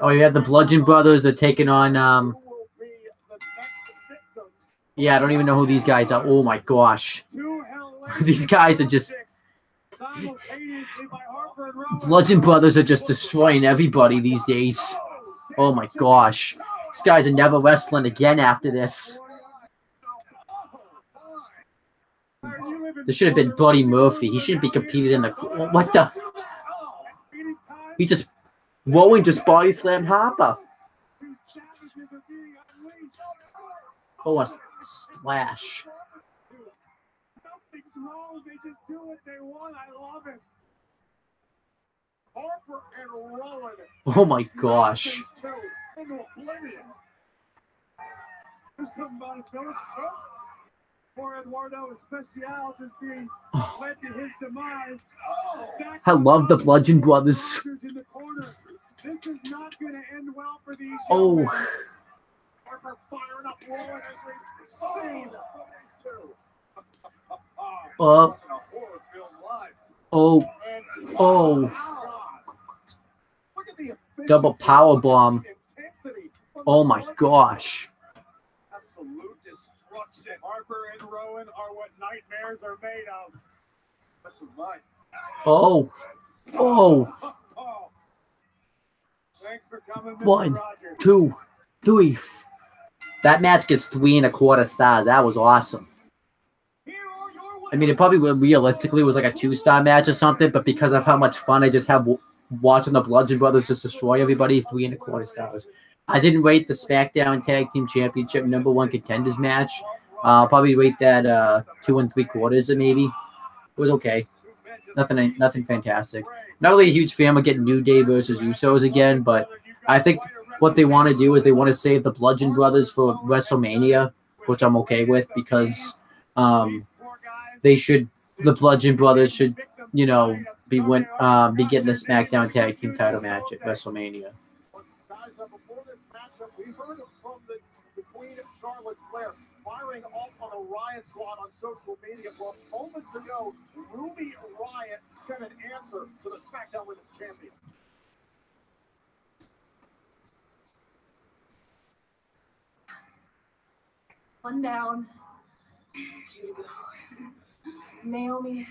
Oh, you have the Bludgeon Brothers. They're taking on yeah, I don't even know who these guys are. Oh my gosh. These guys are just Bludgeon Brothers are just destroying everybody these days. Oh my gosh. These guys are never wrestling again after this. This should have been Buddy Murphy. He shouldn't be competing in the... What the... He just... Owen just body slammed Harper. Oh, a splash. Nothing's wrong. They just do what they want. I love it. Harper and Rowan. Oh my gosh. Into oblivion. There's something about it, Phillips. Poor Eduardo Especial just being led to his demise. I love the Bludgeon Brothers. This is not going to end well for these. Oh. Harper firing up Rowan as we see. Oh. Oh. Double power bomb. Oh my gosh. Absolute destruction. Harper and Rowan are what nightmares are made of. Oh. Oh. Thanks for coming, Mr. 1, Rogers. 2, 3. That match gets 3.25 stars. That was awesome. I mean, it probably realistically was like a 2-star match or something, but because of how much fun I just have watching the Bludgeon Brothers just destroy everybody, 3.25 stars. I didn't rate the SmackDown Tag Team Championship #1 contenders match. Probably rate that 2 3/4 maybe. It was okay. Nothing fantastic. Not really a huge fan of getting New Day versus Usos again, but I think what they want to do is they want to save the Bludgeon Brothers for WrestleMania, which I'm okay with because the Bludgeon Brothers should, you know, be getting the SmackDown Tag Team title match at WrestleMania. Before this matchup, we heard from the Queen Charlotte Flair firing off on a Riot Squad on social media. Well, moments ago, Ruby Riot sent an answer to the SmackDown Women's Champion. One down, 2 to go. Naomi,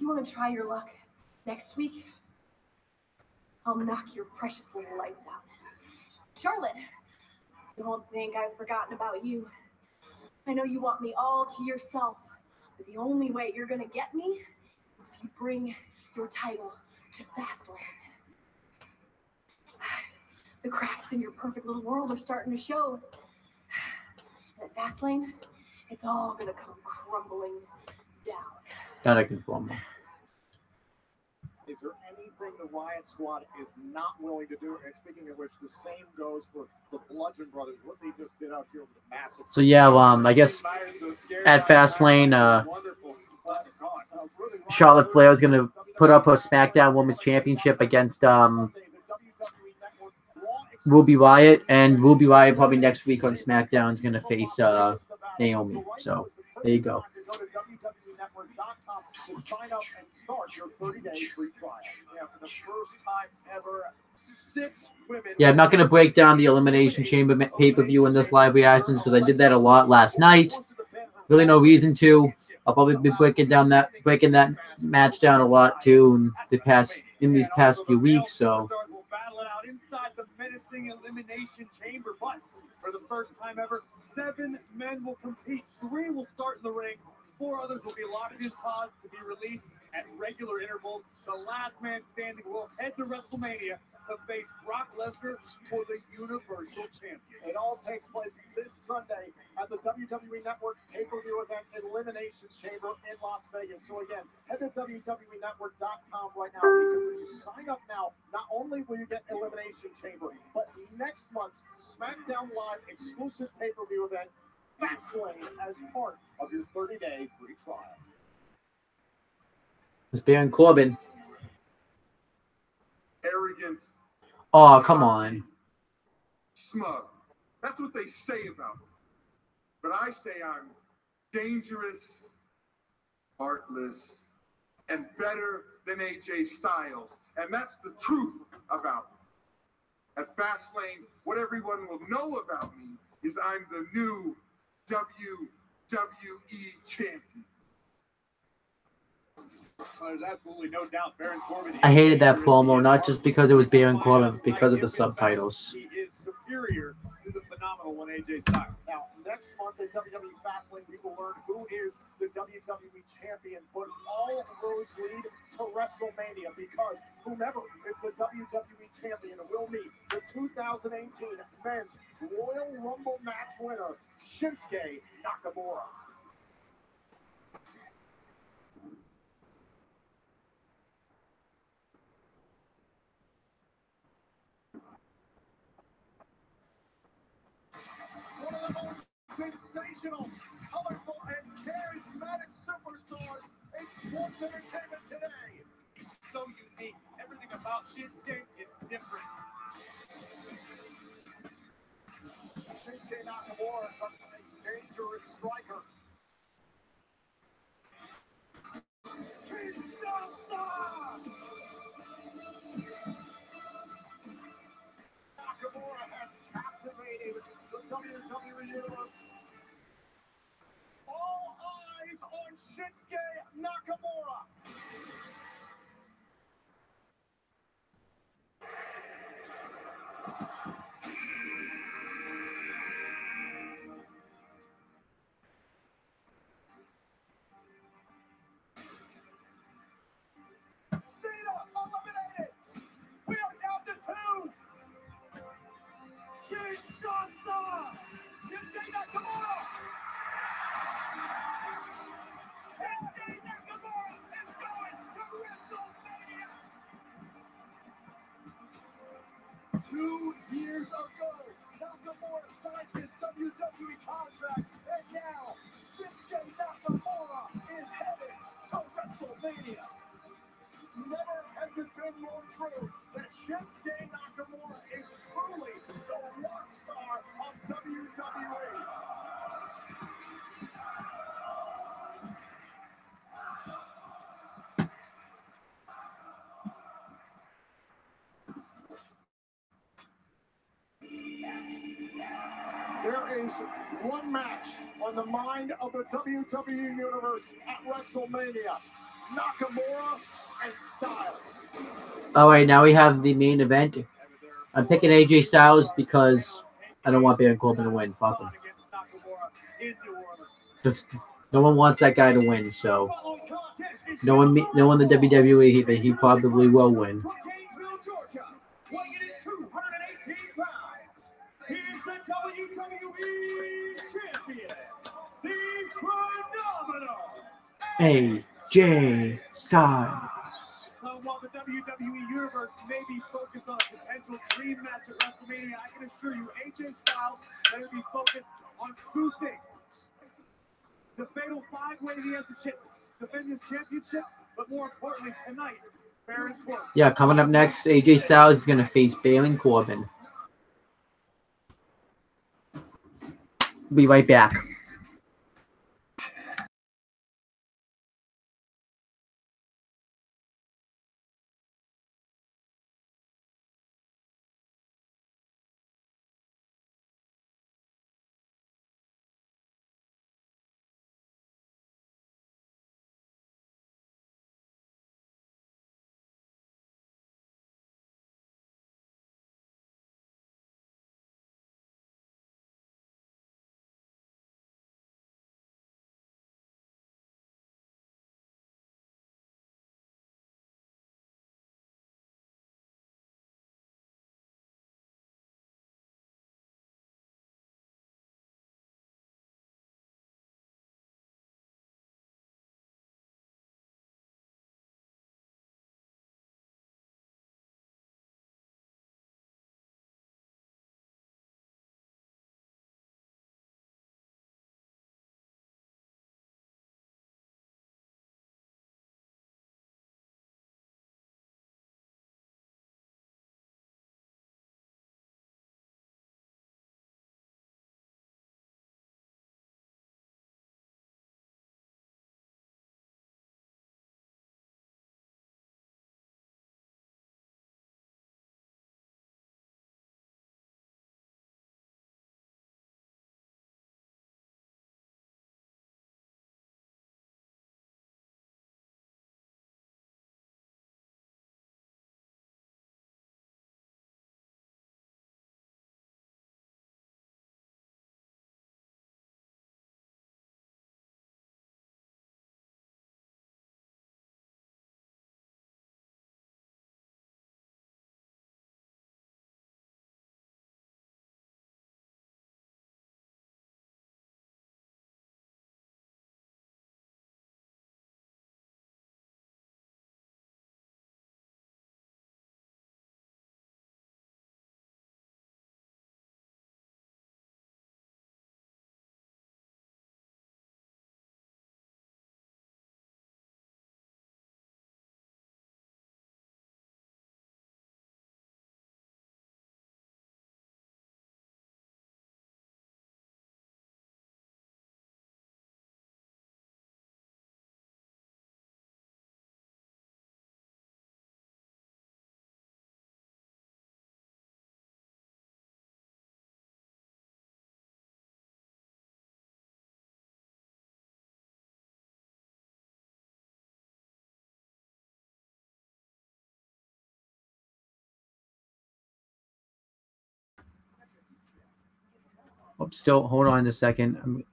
you want to try your luck next week? I'll knock your precious little lights out. Charlotte, don't think I've forgotten about you. I know you want me all to yourself, but the only way you're going to get me is if you bring your title to Fastlane. The cracks in your perfect little world are starting to show. And at Fastlane, it's all going to come crumbling down. That I can crumble. Is there anything the Riot Squad is not willing to do? And speaking of which, the same goes for the Bludgeon Brothers. What they just did out here with the massive. So yeah, I guess at Fastlane, Charlotte Flair is going to put up her SmackDown Women's Championship against Ruby Riott, and Ruby Riott probably next week on SmackDown is going to face Naomi. So there you go. Sign up and start your 30-day free trial. For the first time ever, 6 women. Yeah, I'm not going to break down the Elimination Chamber pay-per-view in this live reactions because I did that a lot last night. Really no reason to. I'll probably be breaking that match down a lot too in these past few weeks. So. Inside the menacing Elimination Chamber, but for the first time ever, 7 men will compete. 3 will start in the ring, 4 others will be locked in pods to be released at regular intervals. The last man standing will head to WrestleMania to face Brock Lesnar for the Universal Champion. It all takes place this Sunday at the WWE Network pay-per-view event Elimination Chamber in Las Vegas. So again, head to WWENetwork.com right now, because if you sign up now, not only will you get Elimination Chamber, but next month's Smackdown Live exclusive pay-per-view event, Fastlane, as part of your 30-day free trial. It's Baron Corbin. Arrogant. Oh, come on. Smug. That's what they say about me. But I say I'm dangerous, heartless, and better than AJ Styles. And that's the truth about me. At Fastlane, what everyone will know about me is I'm the new WWE champion. There's absolutely no doubt Baron Corbin. I hated that promo, not just because it was Baron Corbin, but because of the subtitles. He is superior to the phenomenal one AJ Styles. Now, next month at WWE Fastlane, we will learn who is the WWE champion, but all roads lead to WrestleMania, because whomever is the WWE champion will meet the 2018 Men's Royal Rumble match winner, Shinsuke Nakamura. One of the most sensational, colorful, and charismatic superstars in sports entertainment today. He's so unique. Everything about Shinsuke is different. Shinsuke Nakamura, such a dangerous striker. Nakamura has captivated the WWE Universe. All eyes on Shinsuke Nakamura. Cena eliminated. We are down to 2. Kinshasa. Shinsuke Nakamura. Shinsuke Nakamura is going to WrestleMania. 2 years ago, Nakamura signed his WWE contract, and now Shinsuke Nakamura is headed to WrestleMania. Never has it been more true that Shinsuke Nakamura is truly the rock star of WWE. There is one match on the mind of the WWE Universe at WrestleMania. Nakamura and Styles. All right, now we have the main event. I'm picking AJ Styles because I don't want Baron Corbin to win. Fuck him. No one wants that guy to win, so no one in the WWE that he probably will win. He's the WWE champion, the phenomenal AJ Styles. So while the WWE Universe may be focused on a potential dream match at WrestleMania, I can assure you AJ Styles better be focused on 2 things. The fatal 5-way he has to defend his championship, but more importantly tonight, Baron Corbin. Yeah, coming up next, AJ Styles is going to face Baron Corbin. Be right back. Oh, still, hold on a second.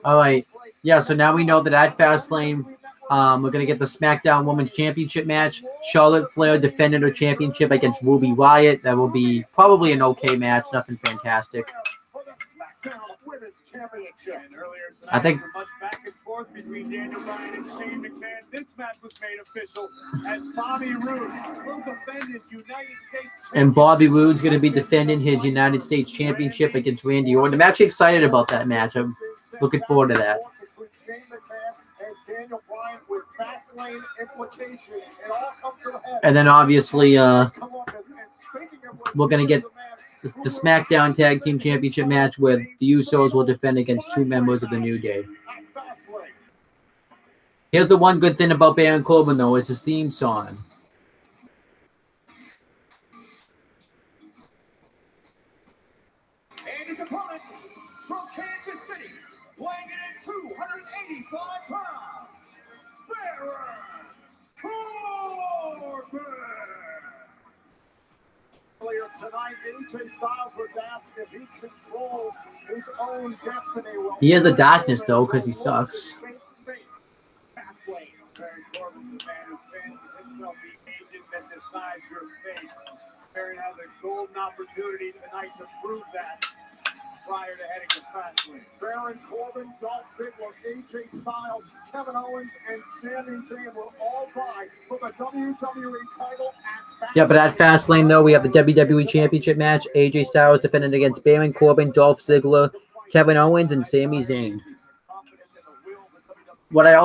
All right. Yeah, so now we know that at Fastlane, we're going to get the SmackDown Women's Championship match. Charlotte Flair defended her championship against Ruby Riott. That will be probably an okay match, nothing fantastic. I think much back and forth between Daniel Bryan and Shane McMahon. This match was made official as Bobby Roode will defend his United States Championship. And Bobby Roode's going to be defending his United States Championship against Randy Orton. I'm actually excited about that match. I'm looking forward to that. And then obviously we're going to get the SmackDown Tag Team Championship match where the Usos will defend against two members of the New Day. Here's the one good thing about Baron Corbin, though. It's his theme song. And his opponent from Kansas City, weighing in at 285 pounds, Baron Corbin. Earlier tonight, AJ Styles was asked if he controls his own destiny. He has the darkness, though, because he sucks. Baron Corbin, the man who fancies himself the agent that decides your fate. Baron has a golden opportunity tonight to prove that prior to heading to Fastlane. Baron Corbin, Dolph Ziggler, AJ Styles, Kevin Owens, and Sami Zayn will all vie for the WWE title at Fastlane. Yeah, but at Fastlane, though, we have the WWE Championship match. AJ Styles defending against Baron Corbin, Dolph Ziggler, Kevin Owens, and Sami Zayn. What I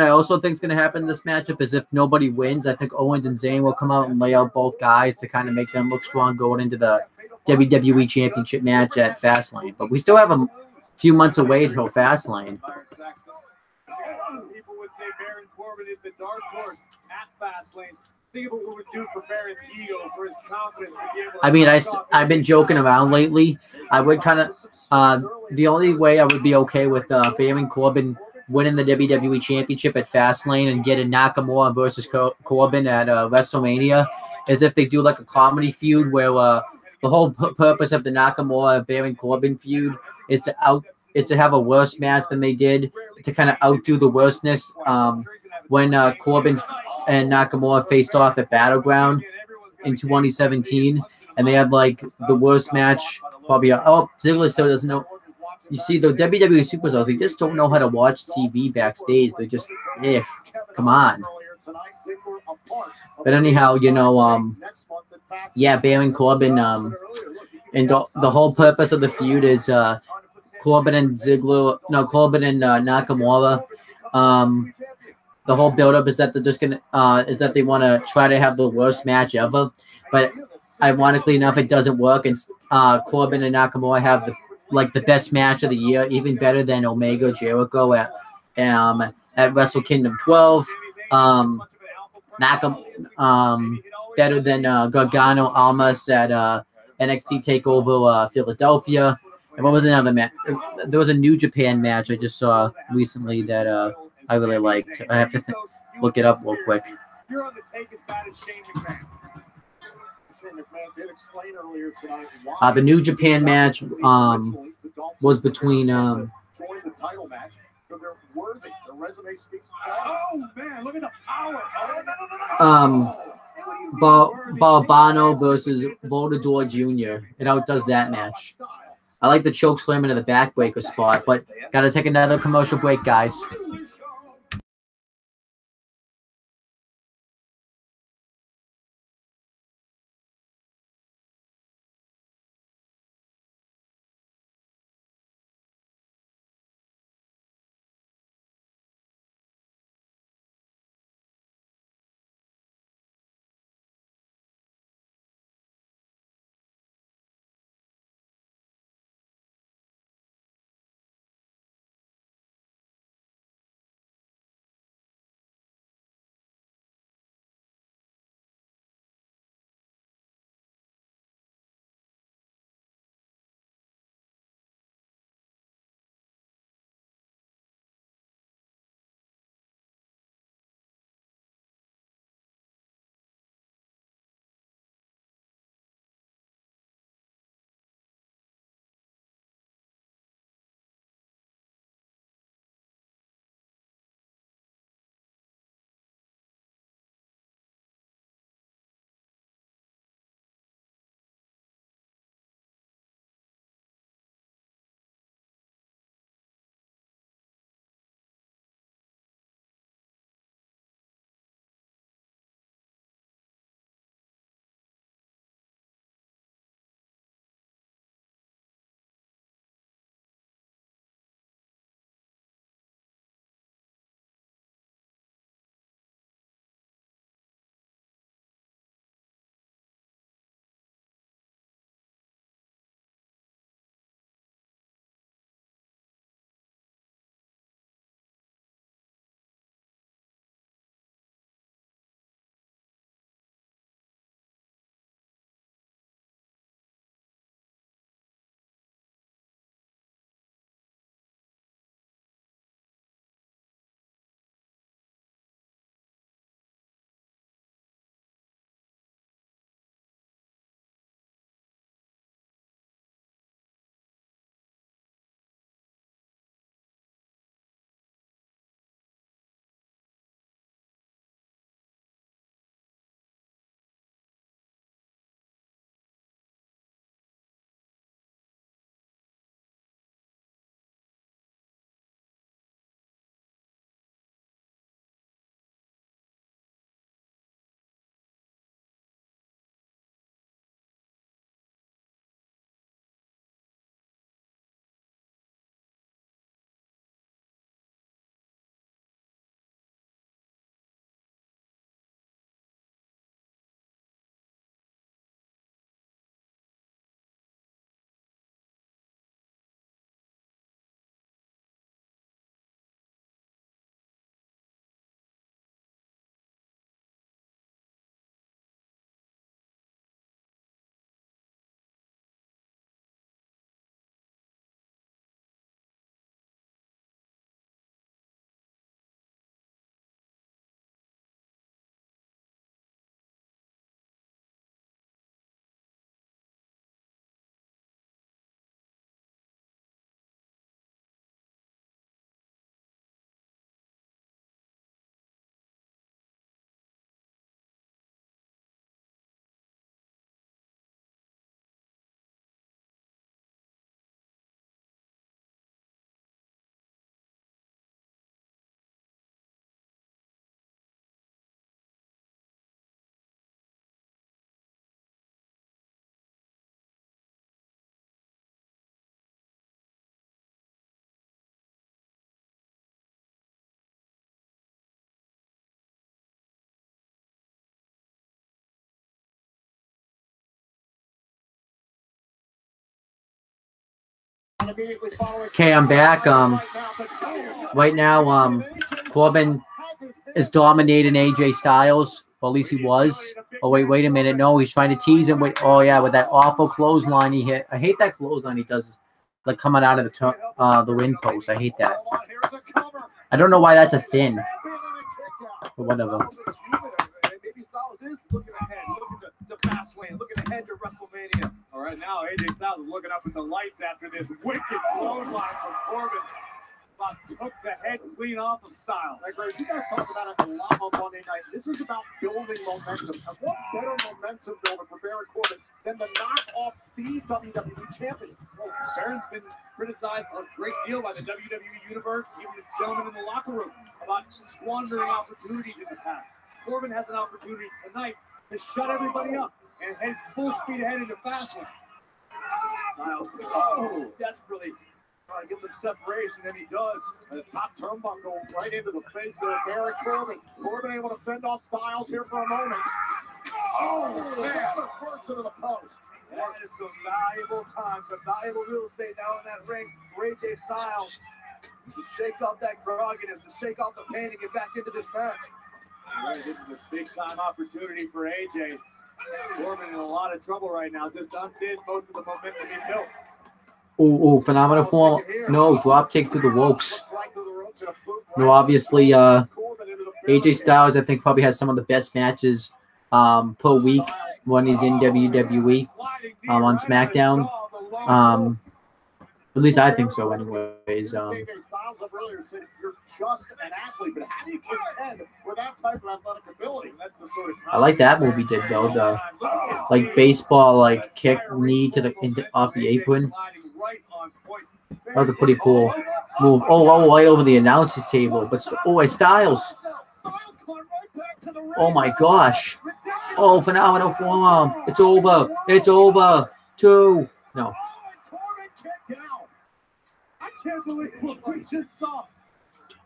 also think is going to happen in this matchup is if nobody wins, I think Owens and Zayn will come out and lay out both guys to kind of make them look strong going into the WWE Championship match at Fastlane. But we still have a few months away until Fastlane. People would say Baron Corbin is the dark horse at Fastlane. Think of what it would do for Baron's ego, for his confidence. I mean, I've been joking around lately. I would kind of the only way I would be okay with Baron Corbin winning the WWE Championship at Fastlane and getting Nakamura versus Corbin at WrestleMania is if they do like a comedy feud where the whole purpose of the Nakamura Baron Corbin feud is to have a worse match than they did, to kind of outdo the worstness when Corbin and Nakamura faced off at Battleground in 2017, and they had like the worst match probably. Oh, Ziggler still doesn't know. You see, the WWE superstars, they just don't know how to watch TV backstage. They're just, come on. But anyhow, you know, yeah, Baron Corbin, and the whole purpose of the feud is Corbin and Nakamura. The whole buildup is that they're just gonna, is that they want to try to have the worst match ever. But ironically enough, it doesn't work, and Corbin and Nakamura have the best match of the year, even better than Omega Jericho at Wrestle Kingdom 12. Better than Gargano Almas at NXT TakeOver Philadelphia. And what was another match? There was a New Japan match I just saw recently that I really liked. I have to look it up real quick. You're on the take as bad as Shane McMahon. The New Japan match was between join the title match. So they're worthy. The resume speaks. Oh man, look at the power. Balbano versus Volador Jr. It outdoes that match. I like the choke slam into the backbreaker spot, but gotta take another commercial break, guys. Okay, I'm back. Right now, Corbin is dominating AJ Styles, or at least he was. Oh wait a minute. No, he's trying to tease him. Wait, oh yeah, with that awful clothesline he hit. I hate that clothesline he does, like coming out of the ring post. I hate that. I don't know why that's a thing. But whatever. Maybe Styles is looking ahead, looking to fast lane, looking Right now, AJ Styles is looking up at the lights after this wicked clothesline from Corbin. About took the head clean off of Styles. Like, you guys talk about it a lot on Monday night. This is about building momentum. And what better momentum builder for Baron Corbin than to knock off the WWE champion? Well, Baron's been criticized a great deal by the WWE Universe, even the gentlemen in the locker room, about squandering opportunities in the past. Corbin has an opportunity tonight to shut everybody up and head full speed ahead into Fastlane. Styles, desperately trying to get some separation, and he does. The top turnbuckle right into the face of Baron Corbin. Corbin able to fend off Styles here for a moment. Oh, man. First into the post. That is some valuable time, some valuable real estate now in that ring for AJ Styles to shake off that grogginess, to shake off the pain, and get back into this match. Right, this is a big-time opportunity for AJ. Corbin in a lot of trouble right now, just undid most of the momentum he built. Oh, phenomenal form. No, drop kick through the ropes. No, obviously, AJ Styles, I think, probably has some of the best matches per week when he's in WWE on SmackDown. At least I think so, anyways. You're just an athlete, but how do you contend with that type of athletic ability? I like that move he did, though. The like baseball, like kick knee to the off the apron. That was a pretty cool move. Oh, right over the announcer's table. But Styles. Oh my gosh. Oh, phenomenal forearm. It's over. It's over. 2. No. I can't believe what we just saw.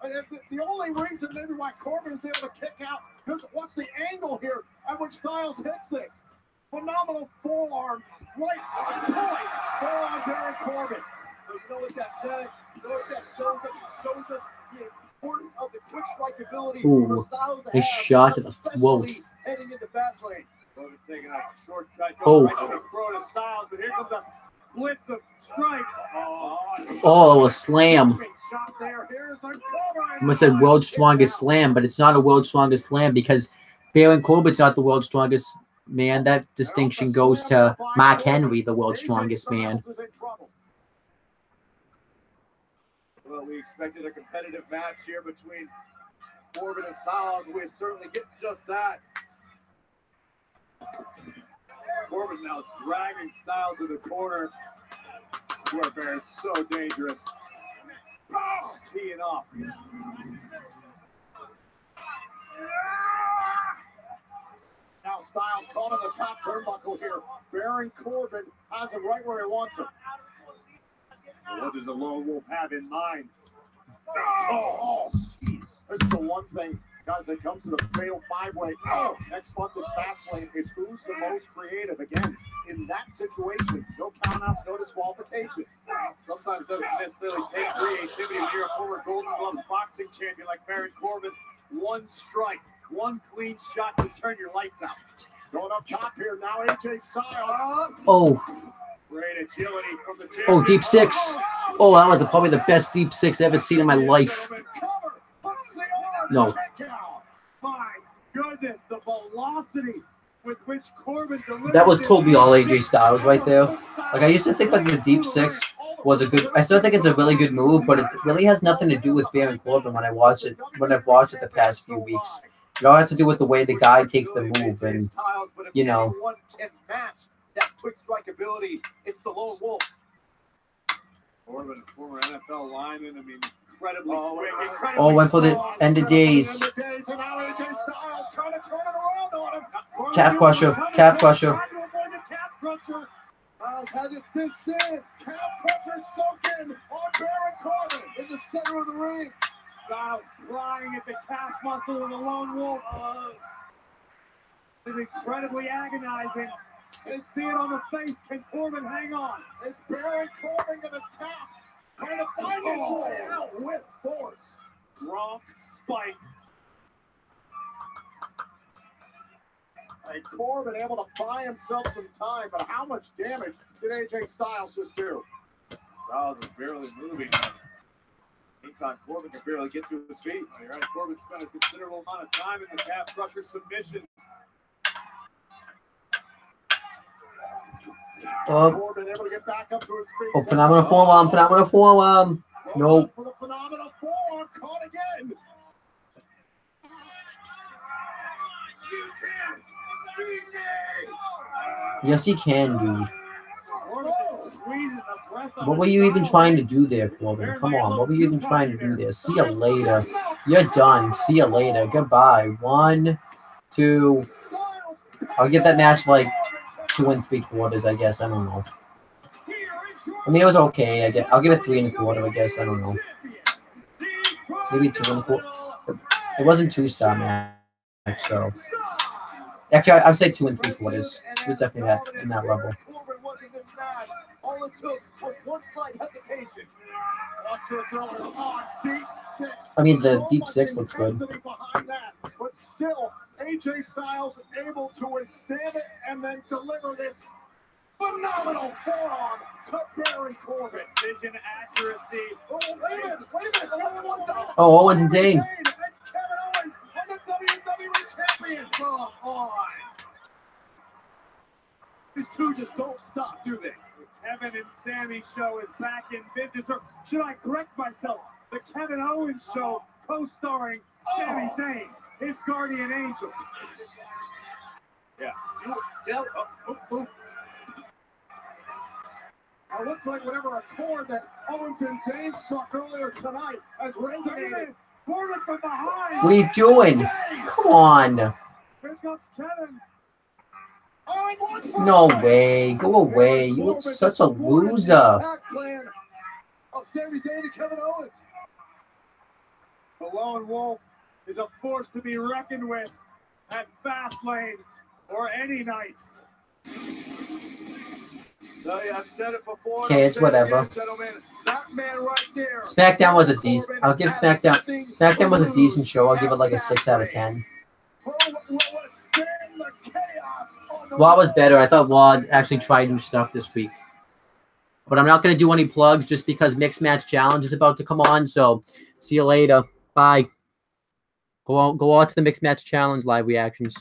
The only reason maybe why Corbin is able to kick out, because watch the angle here at which Styles hits this. Phenomenal forearm right on point for Baron Corbin. You know what that says? You know what that shows us? It shows us the importance of the quick strike ability for Styles to a have, shot to the throat. Heading into Fastlane. Corbin taking a shortcut, Oh. right to the throat of Styles, but here comes a blitz of strikes. Oh, a slam. I almost said world's strongest slam, but it's not a world's strongest slam because Baron Corbin's not the world's strongest man. That distinction goes to Mark Henry, the world's strongest man. Well, we expected a competitive match here between Corbin and Styles. We certainly get just that. Corbin now dragging Styles to the corner. I swear, Baron's so dangerous. Teeing off. Now Styles caught on the top turnbuckle here. Baron Corbin has him right where he wants him. What does the Lone Wolf have in mind? Oh, jeez. This is the one thing, guys, that comes to the fatal 5-way. Oh, next month in Fastlane, it's who's the most creative. Again, in that situation, no countouts, no disqualifications. Sometimes doesn't necessarily take creativity when you're a former Golden Gloves boxing champion like Baron Corbin. One strike, one clean shot to turn your lights out. Going up top here now, AJ Styles. Oh. Great agility from the champion. Oh, deep 6. Oh, that was probably the best deep 6 I've ever seen in my life. No. My goodness, the velocity with which Corbin delivered. That was totally all AJ Styles right there. Like, I used to think like the deep 6 was a good. I still think it's a really good move, but it really has nothing to do with Baron Corbin when I watch it. When I've watched it the past few weeks, it all has to do with the way the guy takes the move, and you know. Anyone can match that quick strike ability. It's the Lone Wolf. Corbin, former NFL lineman. I mean, incredibly quick, incredibly Oh, went for the end of days. Calf crusher. Calf crusher. Styles has it cinched in. Calf crusher soaking on Baron Corbin in the center of the ring. Styles prying at the calf muscle of the Lone Wolf. It's incredibly agonizing. You see it on the face. Can Corbin hang on? Is Baron Corbin going to tap? Trying to find his way out with force. Drop spike. And Corbin able to buy himself some time, but how much damage did AJ Styles just do? Styles is barely moving. Meantime, Corbin can barely get to his feet. All right, Corbin spent a considerable amount of time in the calf crusher submission. Corbin able to get back up to his feet. Oh, phenomenal forearm. Phenomenal forearm. Nope. For the phenomenal forearm, caught again. You can beat me. Yes, he can, dude. What were you even trying to do there, Corbin? Come on. What were you even trying to do there? See you later. You're done. See you later. Goodbye. 1, 2. I'll give that match like 2 3/4, I guess. I don't know. I mean, it was okay. I'll give it 3 1/4, I guess. I don't know. Maybe 2 1/4. It wasn't 2-star match, so. Actually, I'd say 2 3/4. It was definitely that in that level. All it took was one slight hesitation. I mean, the deep six looks good. But still, AJ Styles able to withstand it and then deliver this phenomenal forearm to Baron Corbin. Precision accuracy. Oh, wait a minute. Oh, Owen and Zayn. And Kevin Owens on the WWE champion. Come on. These two just don't stop, do they? Kevin and Sammy show is back in business, or should I correct myself? The Kevin Owens show, co-starring Sami Zayn, his guardian angel. Yeah. It looks like whatever accord that Owens and Zayn struck earlier tonight has resonated. Corbin from behind. What are you doing? Come on. Here comes Kevin. No way. Go away. You look such a loser. Of Sami Zayn and Kevin Owens. The lone wolf is a force to be reckoned with at Fastlane or any night. I said it before. Okay, it's whatever. That man right there. Smackdown was a decent. I'll give Smackdown. Smackdown was a decent show. I'll give it like a 6 out of 10. Raw was better. I thought Raw actually tried new stuff this week. But I'm not going to do any plugs just because Mixed Match Challenge is about to come on. So, see you later. Bye. Go out to the Mixed Match Challenge live reactions.